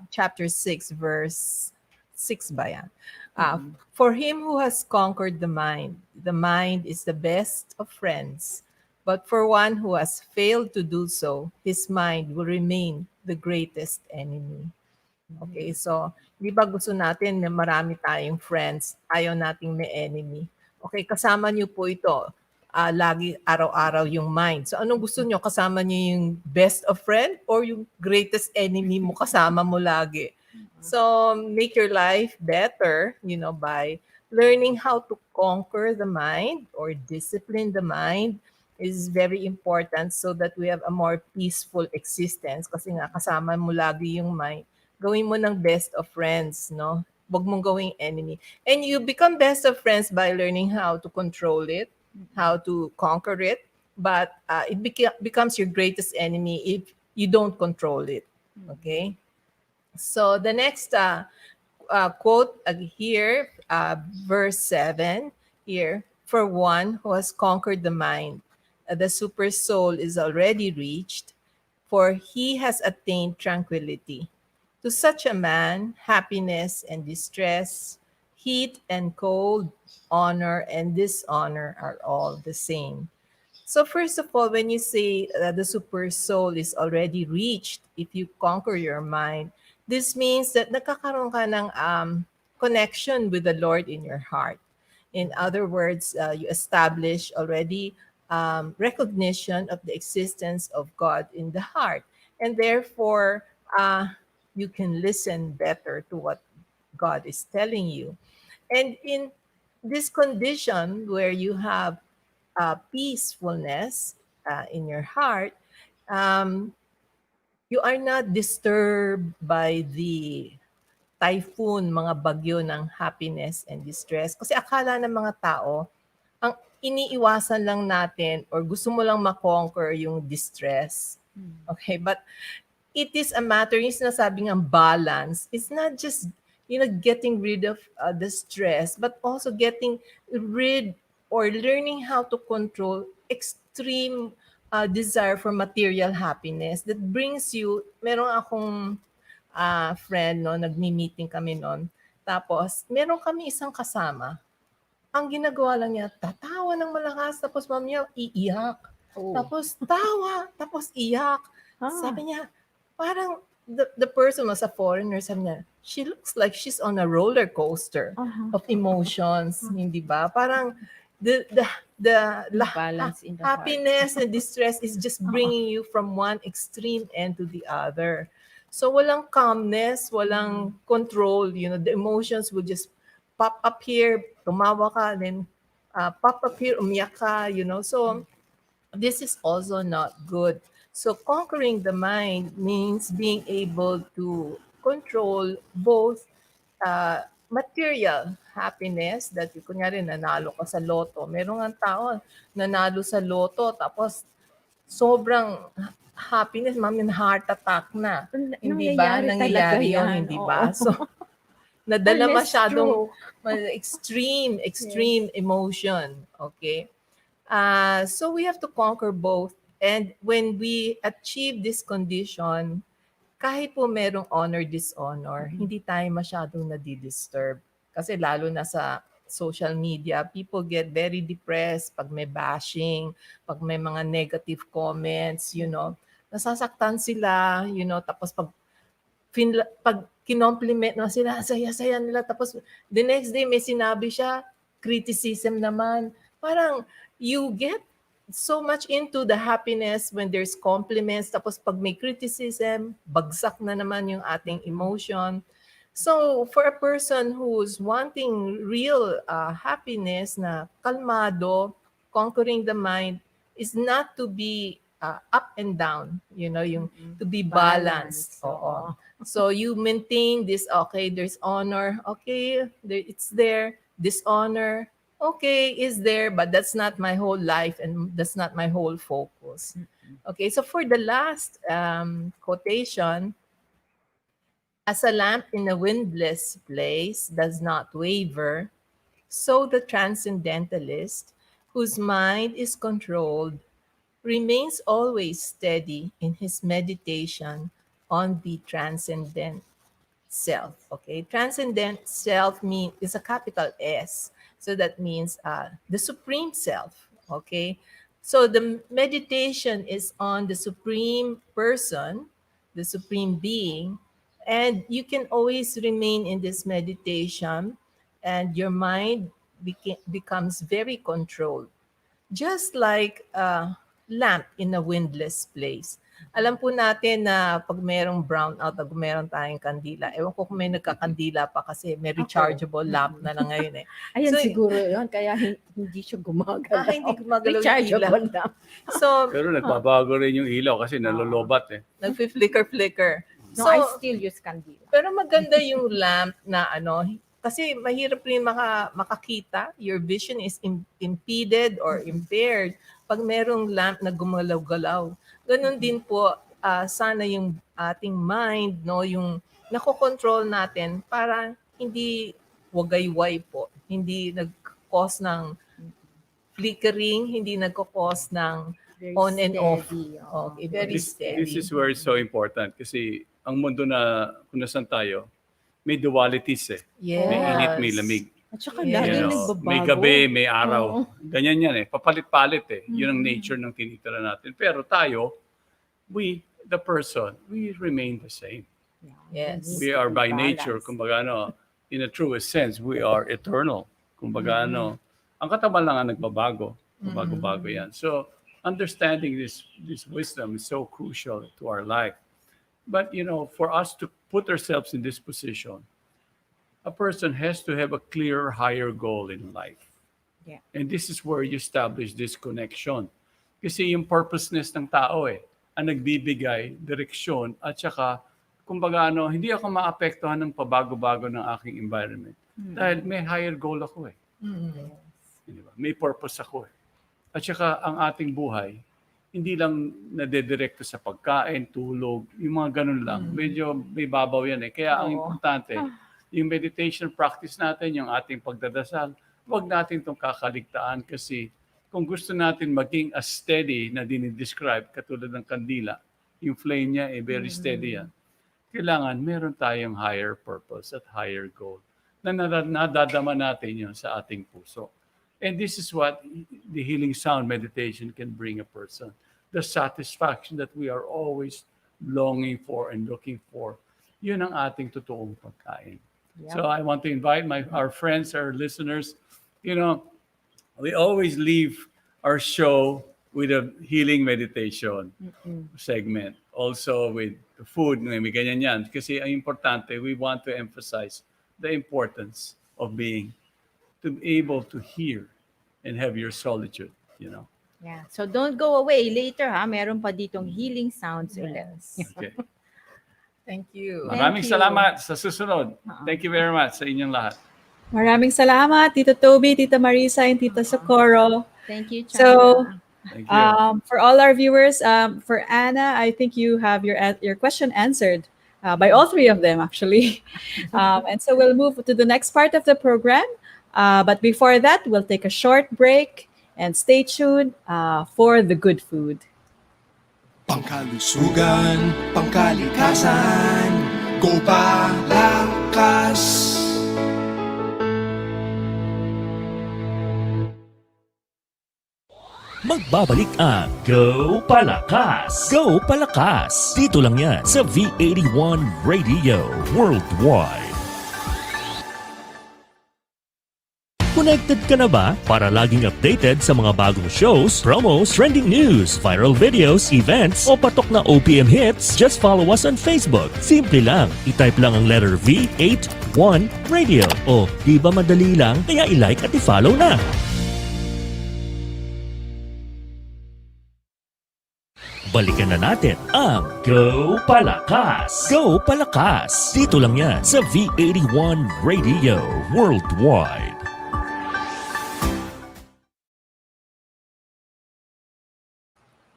H: chapter 6, verse 6 ba yan? For him who has conquered the mind is the best of friends. But for one who has failed to do so, his mind will remain the greatest enemy. Okay, so di ba gusto natin na marami tayong friends, ayaw nating may enemy. Okay, kasama niyo po ito. Lagi araw-araw yung mind. So anong gusto niyo? Kasama niyo yung best of friend or yung greatest enemy mo kasama mo lagi? So make your life better, by learning how to conquer the mind or discipline the mind is very important so that we have a more peaceful existence. Kasi nga, kasama mo lagi yung mind. Gawin mo ng best of friends, no? Huwag mong gawing enemy. And you become best of friends by learning how to control it, how to conquer it. But it becomes your greatest enemy if you don't control it. Okay? So the next quote here, verse 7 here, for one who has conquered the mind, the super soul is already reached, for he has attained tranquility. To such a man, happiness and distress, heat and cold, honor and dishonor are all the same. So first of all, when you say the super soul is already reached, if you conquer your mind, this means that nagkakaroon ka ng connection with the Lord in your heart. In other words, you establish already recognition of the existence of God in the heart. And therefore, you can listen better to what God is telling you. And in this condition where you have peacefulness in your heart, you are not disturbed by the typhoon, mga bagyo ng happiness and distress. Kasi akala ng mga tao, ang iniiwasan lang natin or gusto mo lang makonquer yung distress Okay, but it is a matter, yung sinasabi ng balance, it's not just, getting rid of the stress, but also getting rid or learning how to control extreme desire for material happiness that brings you, meron akong friend, no, nagmi-meeting kami noon, tapos meron kami isang kasama, ang ginagawa lang niya, tatawa ng malakas, tapos mamaya iiyak.
I: Oh.
H: Tapos tawa, tapos iyak.
I: Ah.
H: Sabi niya, parang the person was a foreigner, sabi niya, she looks like she's on a roller coaster of emotions, hindi ba? Parang the
I: Balance in the
H: happiness and distress is just bringing you from one extreme end to the other. So walang calmness, walang control, the emotions will just pop up here, tumawa ka, then pop up here, umiyak ka, So this is also not good. So conquering the mind means being able to control both material happiness, that kunyari nanalo ka sa loto. Meron nga tao nanalo sa loto tapos sobrang happiness, heart attack na. Hindi ba? Nangyayari yun, hindi ba? So nadala masyadong extreme emotion. Okay? So we have to conquer both. And when we achieve this condition, kahit po merong honor, dishonor, hindi tayo masyadong nadidisturb. Kasi lalo na sa social media, people get very depressed pag may bashing, pag may mga negative comments, nasasaktan sila, tapos pag kinompliment na sila, saya-saya nila, tapos the next day may sinabi siya, criticism naman. Parang you get so much into the happiness when there's compliments, tapos pag may criticism, bagsak na naman yung ating emotion. So for a person who's wanting real happiness na kalmado, conquering the mind is not to be up and down, yung to be balanced. Oo. So you maintain this, okay, there's honor, okay, it's there, dishonor, okay, is there, but that's not my whole life and that's not my whole focus. Okay, so for the last quotation, as a lamp in a windless place does not waver, so the transcendentalist, whose mind is controlled, remains always steady in his meditation on the transcendent self. Okay, transcendent self is a capital S. So that means the supreme self. Okay, so the meditation is on the supreme person, the supreme being, and you can always remain in this meditation, and your mind becomes very controlled, just like a lamp in a windless place. Alam po natin na pag merong brownout, pag meron tayong kandila, ewan ko kung may nagkakandila pa kasi may rechargeable lamp na lang ngayon eh.
I: Ayan
H: So,
I: siguro yun, kaya hindi siya gumagalaw.
H: hindi gumagalaw yung
I: Rechargeable
H: ilaw.
I: lang.
H: So,
G: Pero nagbabago rin yung ilaw kasi nalolobat eh.
H: nagfi-flicker-flicker.
I: No,
H: So,
I: I still use candila.
H: pero maganda yung lamp na kasi mahirap rin makakita. Your vision is impeded or impaired pag merong lamp na gumalaw-galaw. Ganon din po, sana yung ating mind, yung nakokontrol natin para hindi wagayway po. Hindi nag-cause ng flickering, hindi nag-cause ng
I: Very
H: on and off.
I: steady.
H: Okay, very steady.
G: This is where it's so important kasi ang mundo na kung nasan tayo, may dualities eh.
H: Yes.
G: May init, may lamig.
I: At saka
H: Yeah.
I: laging
G: You know,
I: nagbabago.
G: may gabi, may araw. Ganyan yan eh. Papalit-palit eh. Yun ang
I: Mm-hmm.
G: nature ng tinitira natin. Pero tayo, the person, we remain the same.
H: Yes.
G: We are by
I: Balance.
G: nature, kumbaga in a truest sense, we are eternal. Kumbaga ang katawan lang ang nagbabago. Bago-bago yan. So, understanding this wisdom is so crucial to our life. But, for us to put ourselves in this position, a person has to have a clear, higher goal in life.
I: Yeah.
G: And this is where you establish this connection. Kasi yung purposeness ng tao ang nagbibigay direksyon at saka, kumbaga hindi ako maapektuhan ng pabago-bago ng aking environment. Dahil may higher goal ako Di ba? May purpose ako At saka ang ating buhay, hindi lang nadedirekto sa pagkain, tulog, yung mga ganun lang. Medyo may babaw yan eh. Kaya ang importante, yung meditation practice natin, yung ating pagdadasal, huwag natin itong kakaligtaan kasi kung gusto natin maging as steady na dinidescribe, katulad ng kandila, yung flame niya very steady yan. Kailangan meron tayong higher purpose at higher goal na nadadama natin yun sa ating puso. And this is what the healing sound meditation can bring a person. The satisfaction that we are always longing for and looking for. Yun ang ating totoong pagkain.
I: Yep.
G: So I want to invite our friends, our listeners, we always leave our show with a healing meditation segment. Also with the food, may ganyan yan. Kasi ang importante, we want to emphasize the importance of being to be able to hear and have your solitude,
I: Yeah. So don't go away. Later, meron pa ditong healing sounds ulit.
G: Okay.
H: Thank you.
G: Maraming salamat sa susunod. Thank you very much sa inyong lahat.
E: Maraming salamat, Tito Toby, Tita Marisa, and Tita Socorro.
I: Thank you, Chana.
E: So,
G: Thank you.
E: for all our viewers, for Anna, I think you have your question answered by all three of them, actually. And so we'll move to the next part of the program. But before that, we'll take a short break and stay tuned for the good food.
C: Pangkalusugan, pangkalikasan, Gopalakas.
B: Magbabalik ang Gopalakas! Gopalakas! Dito lang yan sa V81 Radio Worldwide. Connected ka na ba para laging updated sa mga bagong shows, promos, trending news, viral videos, events, o patok na OPM hits? Just follow us on Facebook. Simple lang. I-type lang ang letter V81 Radio. O, di ba madali lang? Kaya i-like at i-follow na. Balikan na natin ang Gopalakas! Gopalakas! Dito lang yan sa V81 Radio Worldwide.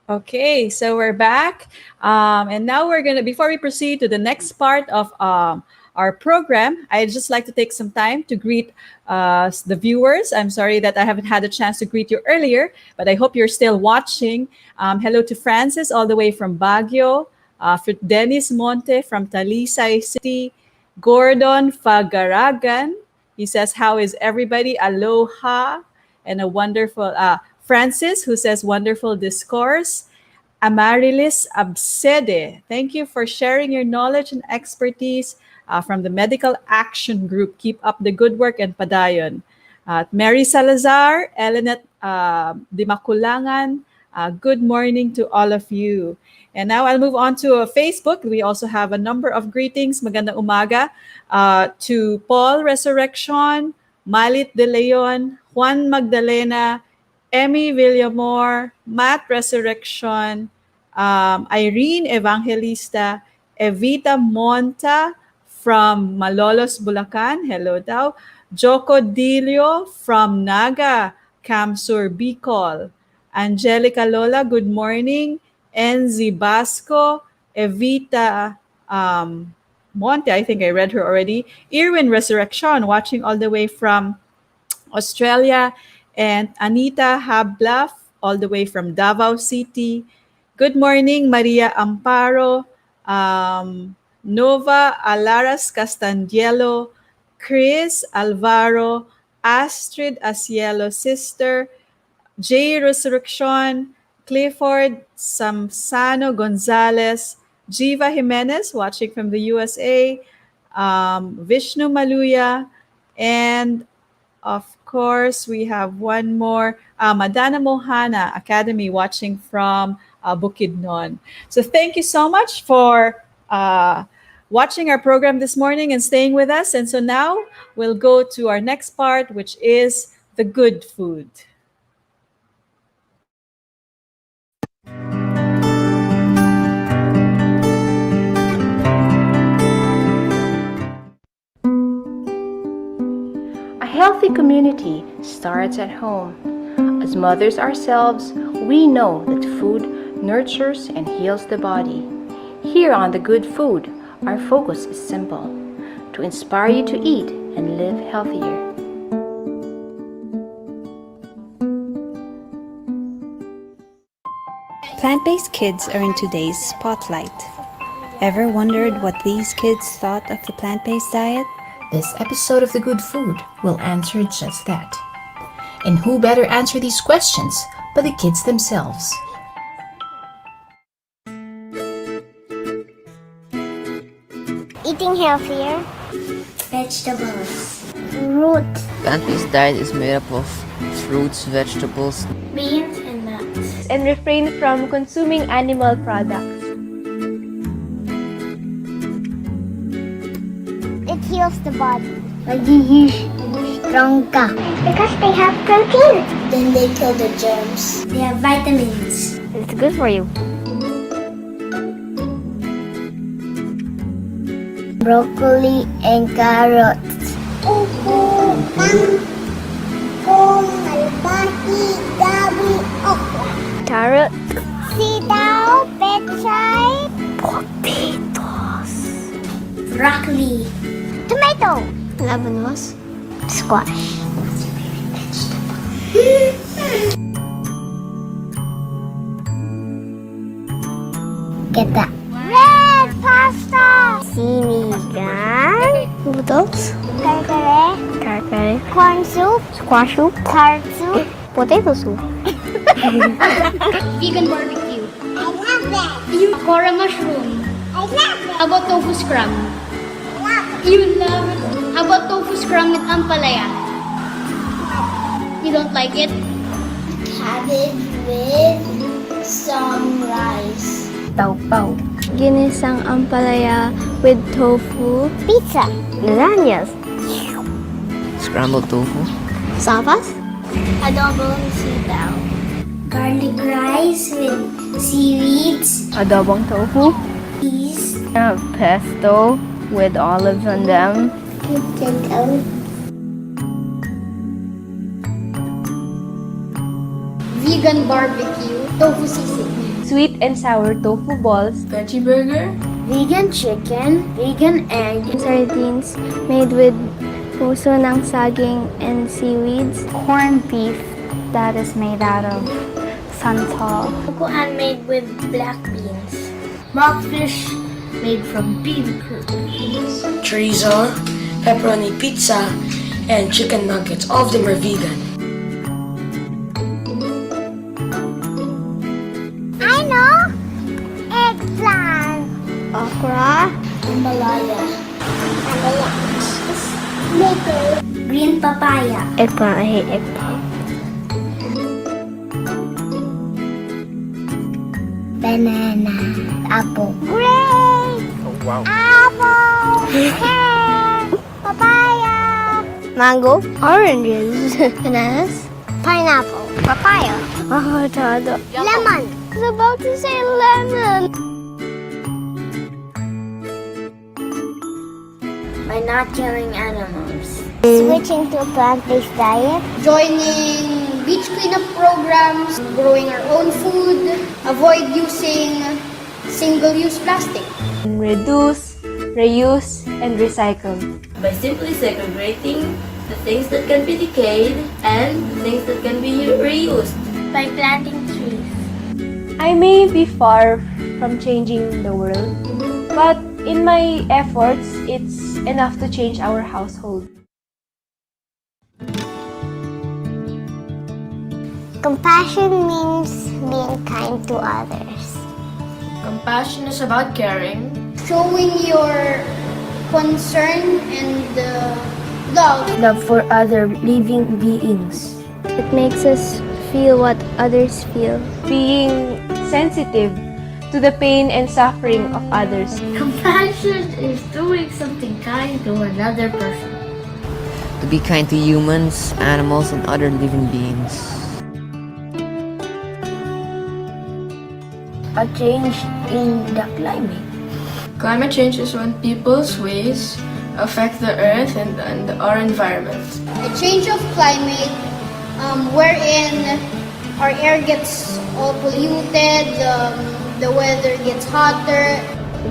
E: Okay, so we're back. And now before we proceed to the next part of our program, I'd just like to take some time to greet the viewers. I'm sorry that I haven't had a chance to greet you earlier, but I hope you're still watching. Hello to Francis all the way from Baguio, Dennis Monte from Talisay City, Gordon Fagaragan. He says, how is everybody? Aloha. And a wonderful, Francis, who says, wonderful discourse. Amarilis Absede, thank you for sharing your knowledge and expertise from the Medical Action Group. Keep up the good work and padayon. Mary Salazar, Elenet Dimakulangan, good morning to all of you. And now I'll move on to Facebook. We also have a number of greetings. Magandang umaga to Paul Resurrection, Malit De Leon, Juan Magdalena, Emmy Villamor, Matt Resurrection, Irene Evangelista, Evita Monta from Malolos, Bulacan. Hello daw. Joko Dilio from Naga, Kamsur, Bicol. Angelica Lola, good morning. Enzi Basco, Evita Monte, I think I read her already. Irwin Resurrection, watching all the way from Australia. And Anita Hablaf, all the way from Davao City. Good morning, Maria Amparo, Nova Alaras Castandielo, Chris Alvaro, Astrid Asielo, Sister, J. Resurrection, Clifford Samsano Gonzalez, Jiva Jimenez, watching from the USA, Vishnu Maluya, and of course, we have one more, Madana Mohana Academy, watching from Bukidnon. So thank you so much for watching our program this morning and staying with us. And so now we'll go to our next part, which is the good food.
J: A healthy community starts at home. As mothers ourselves, we know that food nurtures and heals the body. Here on The Good Food, our focus is simple: to inspire you to eat and live healthier.
K: Plant-based kids are in today's spotlight. Ever wondered what these kids thought of the plant-based diet?
L: This episode of The Good Food will answer just that. And who better answer these questions but the kids themselves?
M: Eating healthier. Vegetables. Fruit.
N: Plant-based diet is made up of fruits, vegetables,
M: Beans and nuts.
O: And refrain from consuming animal products.
M: It heals the body. Magiging strong ka. Because they have protein. Then they kill the germs. They have vitamins.
O: It's good for you.
M: Broccoli and carrots. Upo, kangkong, albati, gabi, okra.
O: Carrot.
M: Sitaw, pechay. Potatoes. Broccoli. Tomato. Labanos. Squash. Get that. Red pasta. Sinigang. Noodles. Kare-kare.
O: Kare-kare.
M: Corn soup.
O: Squash soup.
M: Carrot soup.
O: Potato soup.
M: Vegan barbecue. I love that. You Kora mushroom. I love it. How about tofu scrum? I love it. You love it. How about tofu scrum with ampalaya? You don't like it? Cabbage with some rice.
O: Tau-pau. Ginisang ampalaya with tofu.
M: Pizza.
O: Lasagnas.
N: scrambled tofu,
M: Sapas? Adobong sitaw. Garlic rice with seaweeds.
O: Adobong tofu.
M: Cheese.
O: Pesto with olives on them.
M: Potato. Vegan barbecue. Tofu sisig.
O: Sweet and sour tofu balls.
M: Veggie burger. Vegan chicken. Vegan egg.
O: Sardines made with puso ng saging and seaweeds. Corned beef that is made out of santal.
M: Kukuan made with black beans. Mockfish made from bean curd.
P: Chorizo, pepperoni pizza, and chicken nuggets. All of them are vegan.
M: I know! Eggplant. Okra. Amalaya. Maple. Green papaya.
O: Eggplant. I hate eggplant.
M: Banana. Apple. Grape.
P: Oh, wow.
M: Apple. Pear. Papaya.
O: Mango. Oranges.
M: Bananas. Pineapple. Papaya.
O: Avocado.
M: Lemon.
O: I was about to say lemon.
M: By not killing animals. Switching to a plant-based diet. Joining beach cleanup programs. Growing our own food. Avoid using single-use plastic.
O: Reduce, reuse, and recycle.
Q: By simply segregating the things that can be decayed and the things that can be reused.
M: By planting trees.
O: I may be far from changing the world, but in my efforts, it's enough to change our household.
M: Compassion means being kind to others.
Q: Compassion is about caring.
M: Showing your concern and love.
Q: Love for other living beings.
O: It makes us feel what others feel. Being sensitive to the pain and suffering of others.
Q: Compassion is doing something kind to another person.
N: to be kind to humans, animals, and other living beings.
Q: A change in the climate.
R: Climate change is when people's ways affect the earth and our environment.
M: A change of climate wherein our air gets all polluted, the weather gets hotter.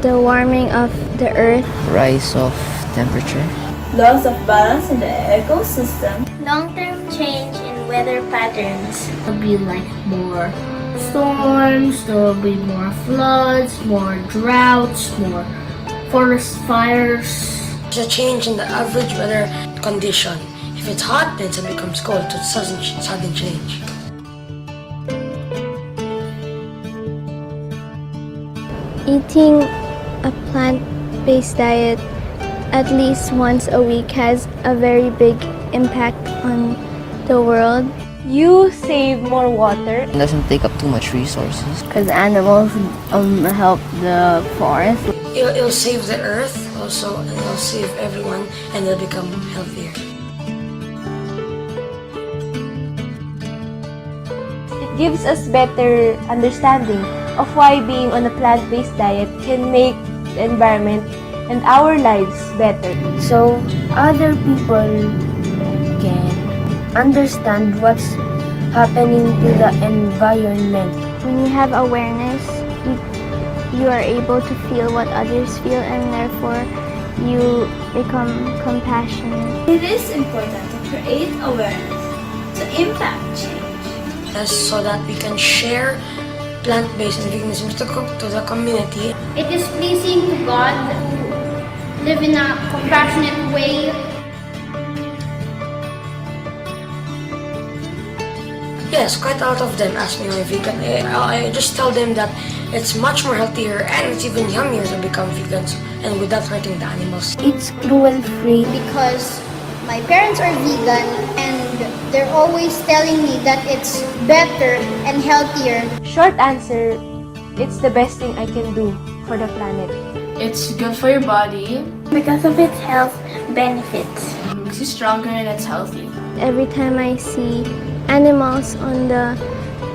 O: The warming of the earth.
N: Rise of temperature.
Q: Loss of balance in the ecosystem.
M: Long-term change in weather patterns.
Q: There'll be like more storms, there'll be more floods, more droughts, more forest fires.
P: There's a change in the average weather condition. If it's hot, then it becomes cold. So it's sudden change.
O: Eating a plant-based diet at least once a week has a very big impact on the world.
S: You save more water.
N: It doesn't take up too much resources.
S: Because animals help the forest.
P: It'll save the earth also, and it'll save everyone, and they'll become healthier.
S: It gives us better understanding of why being on a plant-based diet can make the environment and our lives better.
Q: So other people can understand what's happening to the environment.
O: When you have awareness, you are able to feel what others feel, and therefore you become compassionate.
Q: It is important to create awareness to impact change.
P: So that we can share plant-based and veganism to the community.
M: It is pleasing to God to live in a compassionate way.
P: Yes, quite a lot of them ask me why vegan. I just tell them that it's much more healthier and it's even yummier to become vegans and without hurting the animals.
Q: It's cruel-free
M: because my parents are vegan and they're always telling me that it's better and healthier.
S: Short answer, it's the best thing I can do for the planet.
R: It's good for your body.
O: Because of its health benefits.
R: It makes you stronger and it's healthy.
O: Every time I see animals on the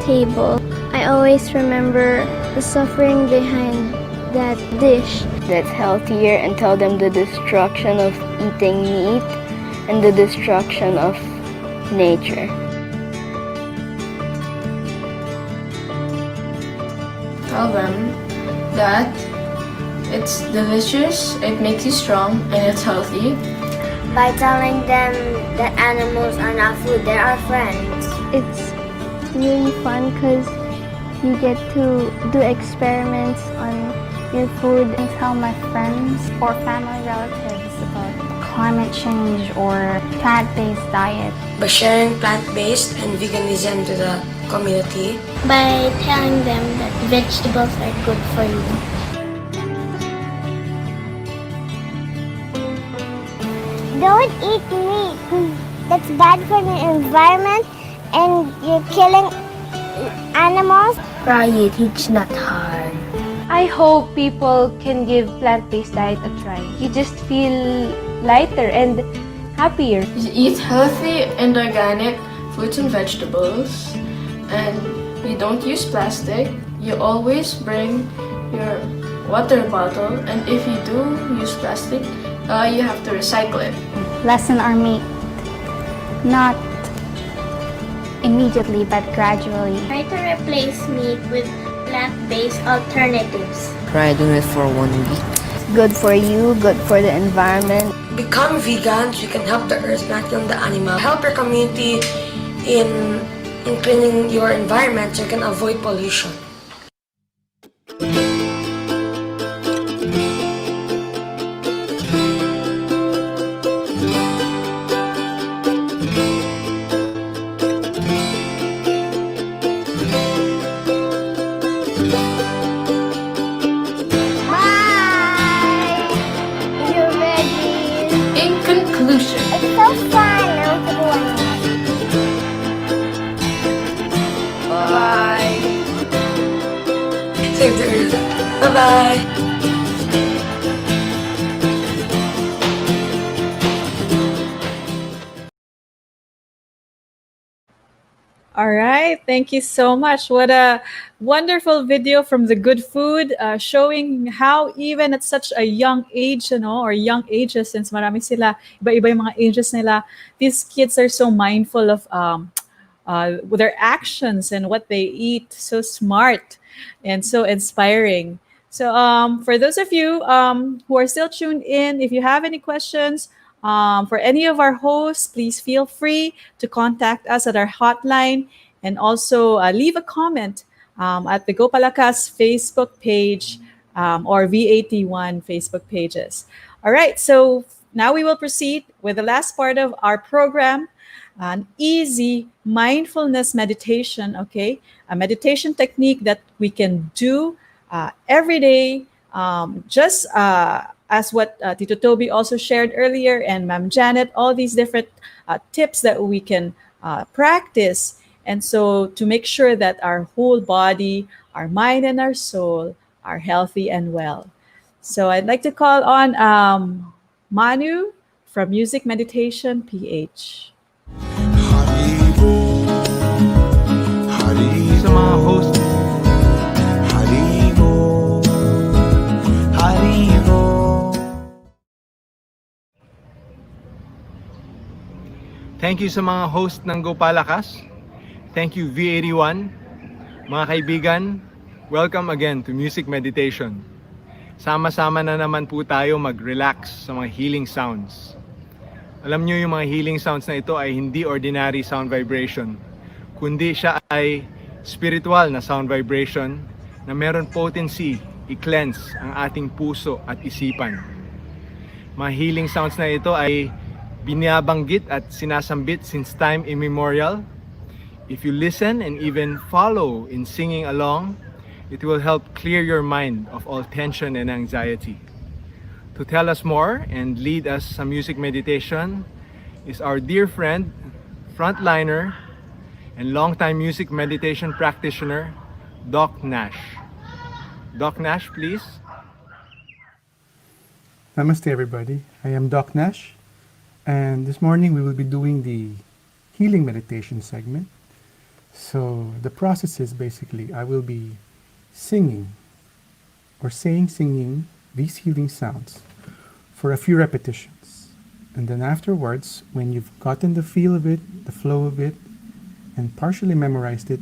O: table, I always remember the suffering behind that dish.
S: That's healthier, and tell them the destruction of eating meat and the destruction of nature.
R: Tell them that it's delicious, it makes you strong, and it's healthy.
M: By telling them that animals are not food, they're our friends.
O: It's really fun because you get to do experiments on your food and tell my friends or family relatives about climate change or plant-based diet.
P: By sharing plant-based and veganism to the community.
M: By telling them that vegetables are good for you. Don't eat meat because that's bad for the environment and you're killing animals.
Q: Try it, it's not hard.
S: I hope people can give plant-based diet a try. You just feel lighter and happier.
R: You eat healthy and organic fruits and vegetables, and you don't use plastic. You always bring your water bottle, and if you do use plastic, you have to recycle it.
K: Lessen our meat, not immediately but gradually.
M: Try to replace meat with plant-based alternatives.
N: Try doing it for 1 week.
S: Good for you, good for the environment.
P: Become vegan so you can help the earth, not kill the animal. Help your community in cleaning your environment so you can avoid pollution. Bye-bye.
E: All right, thank you so much. What a wonderful video from the Good Food, showing how even at such a young age, or young ages, since marami sila, iba-iba yung mga ages nila, these kids are so mindful of with their actions and what they eat. So smart and so inspiring. So for those of you who are still tuned in, if you have any questions for any of our hosts, please feel free to contact us at our hotline, and also leave a comment at the Gopalakas Facebook page or V81 Facebook pages. All right, so now we will proceed with the last part of our program, an easy mindfulness meditation, okay? A meditation technique that we can do every day, just as what Tito Toby also shared earlier, and Ma'am Janet, all these different tips that we can practice. And so to make sure that our whole body, our mind, and our soul are healthy and well. So I'd like to call on Manu from Music Meditation PH.
D: Sa mga host, Haribo, Haribo. Thank you sa mga host ng Gopalakas. Thank you V81. Mga kaibigan, welcome again to Music Meditation. Sama-sama na naman po tayo mag-relax sa mga healing sounds. Alam nyo, yung mga healing sounds na ito ay hindi ordinary sound vibration, kundi siya ay spiritual na sound vibration na meron potency i-cleanse ang ating puso at isipan. Mga healing sounds na ito ay binabanggit at sinasambit since time immemorial. If you listen and even follow in singing along, it will help clear your mind of all tension and anxiety. To tell us more and lead us sa music meditation is our dear friend, frontliner, and longtime music meditation practitioner, Doc Nash. Doc Nash, please.
T: Namaste everybody, I am Doc Nash, and this morning we will be doing the healing meditation segment. So the process is basically I will be singing or singing these healing sounds for a few repetitions. And then afterwards, when you've gotten the feel of it, the flow of it, and partially memorized it,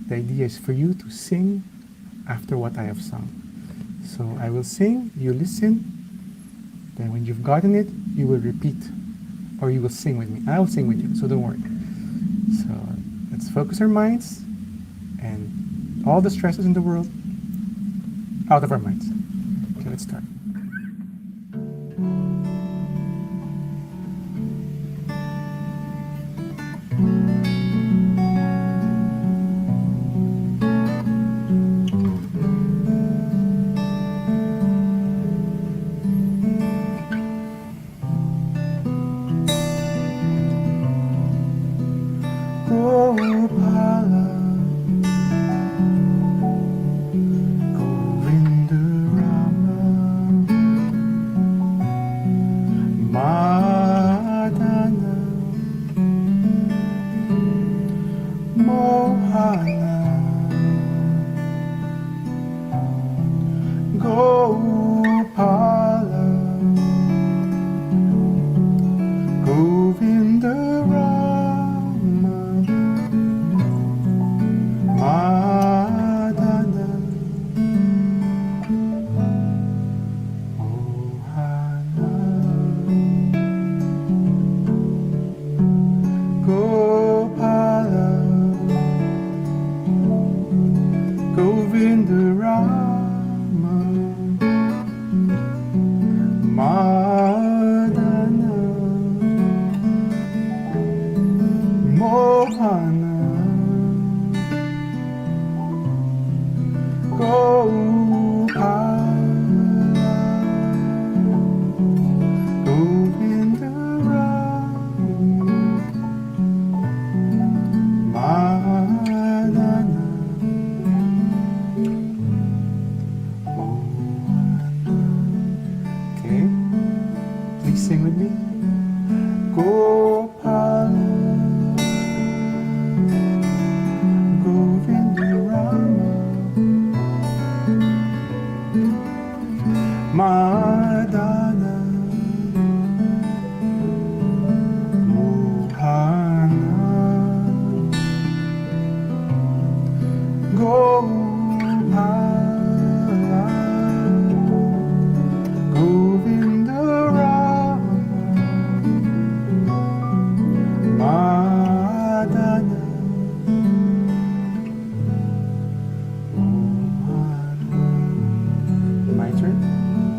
T: the idea is for you to sing after what I have sung. So I will sing, you listen, then when you've gotten it, you will repeat, or you will sing with me. I will sing with you, so don't worry. So let's focus our minds and all the stresses in the world out of our minds. Okay, let's start.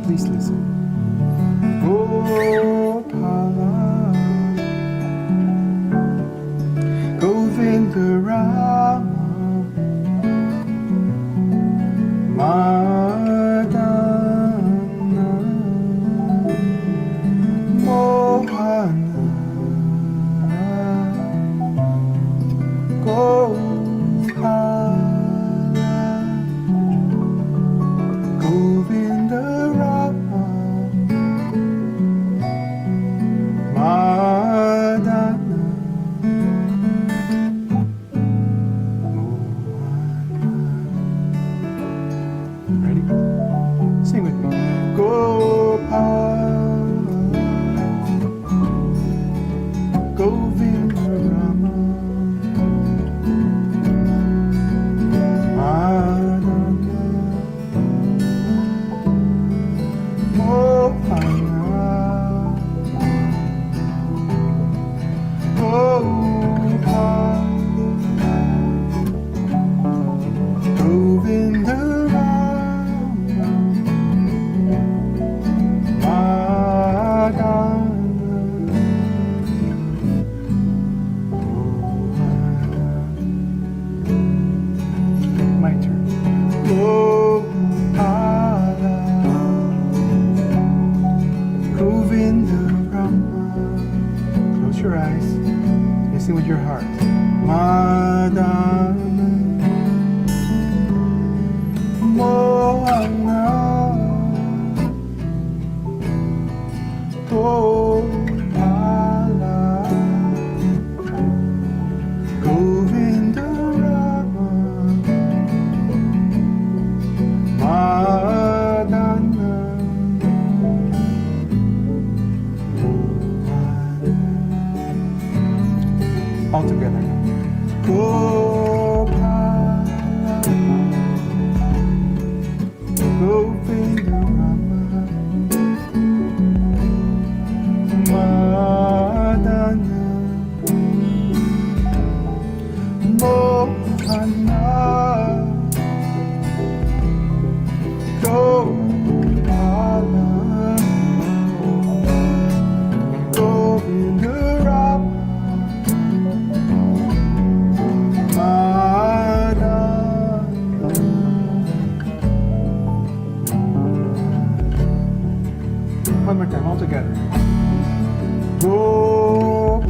T: Please listen. Gopala, Govinda Rama, Madana, Mohana, Gopala, Govinda Rama, Madana, ready? Sing with me. Gopala, Govinda Rama, Madana, Mohana, Gopala, Govinda Rama, Madana, my turn. Gopala, Govinda Rama. Close your eyes. Listen with your heart. Madana, Mohana, Gopala, Govinda Rama, Madana, all together. Gopala, Govinda Rama, Madana, Mohana, Gopala, Govinda Rama, Madana. One more time, all together. Gopala,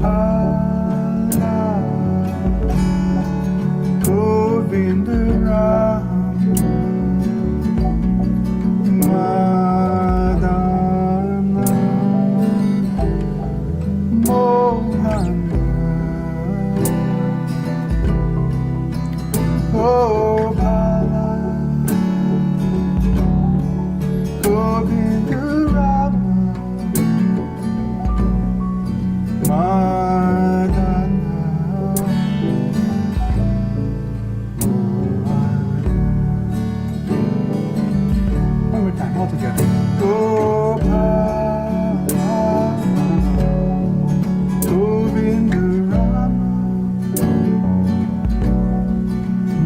T: Govinda Rama, Madana, Mohana, Gopala, Govinda Rama, Madana, one more time, all together. Gopala, Govinda Rama,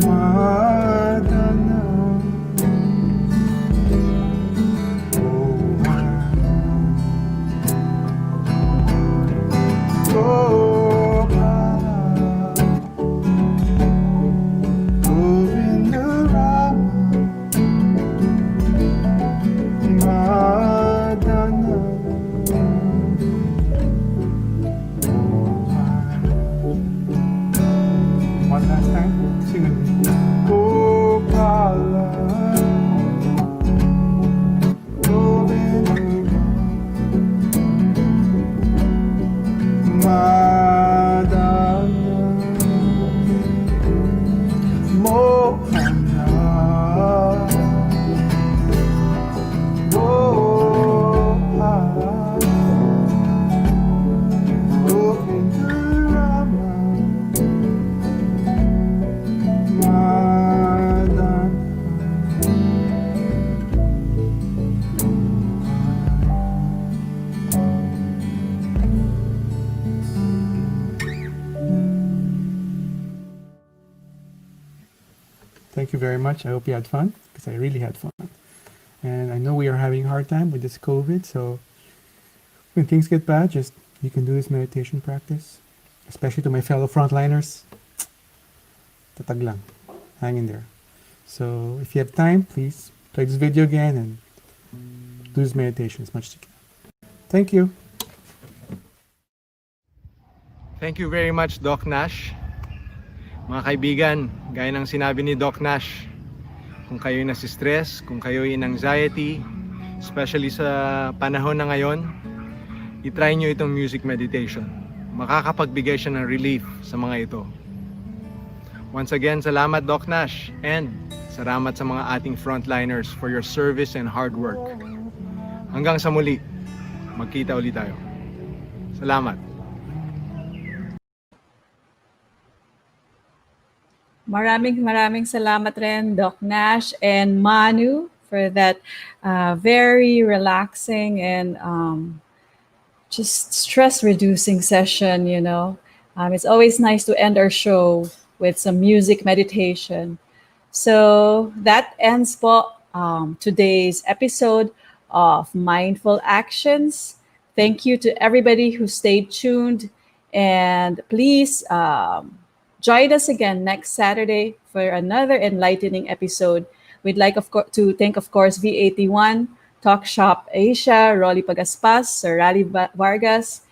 T: Madana, Gopala, Govinda Rama, Madana, one last time, sing with me. Gopala, Govinda Rama, Madana, Mohana, Gopala, Govinda Rama, Madana. Thank you very much. I hope you had fun, because I really had fun. And I know we are having a hard time with this COVID, so when things get bad, just you can do this meditation practice. Especially to my fellow frontliners. Tatag lang. Hang in there. So if you have time, please play this video again and do this meditation as much as you can. Thank you. Thank you very much, Doc Nash. Mga kaibigan, gaya ng sinabi ni Doc Nash, kung kayo'y nasi-stress, kung kayo'y in anxiety, especially sa panahon na ngayon, i-try nyo itong music meditation. Makakapagbigay siya ng relief sa mga ito. Once again, salamat Doc Nash, and salamat sa mga ating frontliners for your service and hard work. Hanggang sa muli, magkita ulit tayo. Salamat.
E: Maraming salamat rin, Doc Nash and Manu, for that very relaxing and just stress-reducing session, you know. It's always nice to end our show with some music meditation. So that ends po today's episode of Mindful Actions. Thank you to everybody who stayed tuned, and please join us again next Saturday for another enlightening episode. We'd like to thank, of course, V81, Talk Shop Asia, Rolly Pagaspas, Sir Rally Vargas,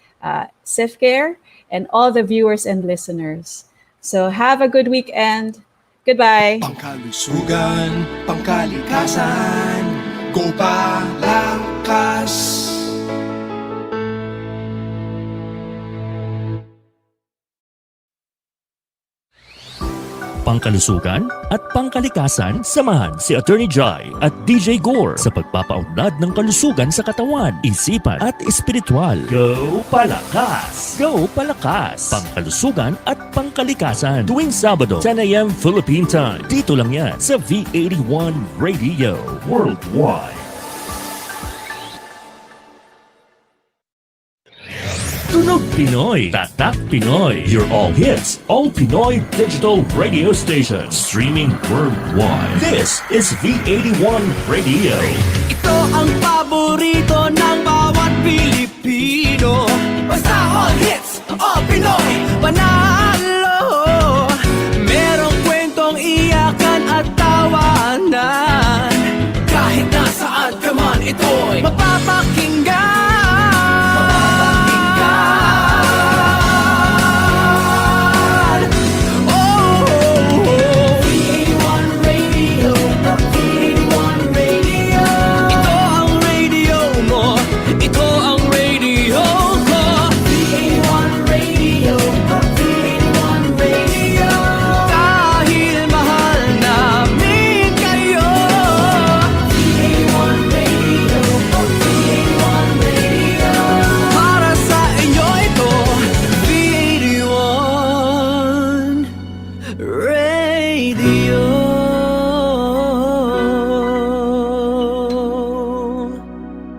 E: Sifcare, and all the viewers and listeners. So have a good weekend. Goodbye.
C: Pangkalusugan, pangkalikasan, Gopalakas.
B: Pangkalusugan at pangkalikasan, samahan si Atty. Jai at DJ Gaur sa pagpapaunlad ng kalusugan sa katawan, isipan at espiritual. Gopalakas! Gopalakas! Pangkalusugan at pangkalikasan tuwing Sabado, 10 a.m. Philippine Time. Dito lang yan sa V81 Radio Worldwide. Tunog Pinoy, Tatak Pinoy, your all hits, all Pinoy digital radio station, streaming worldwide. This is V81 Radio.
C: Ito ang paborito ng bawat Pilipino. Basta all hits, all Pinoy.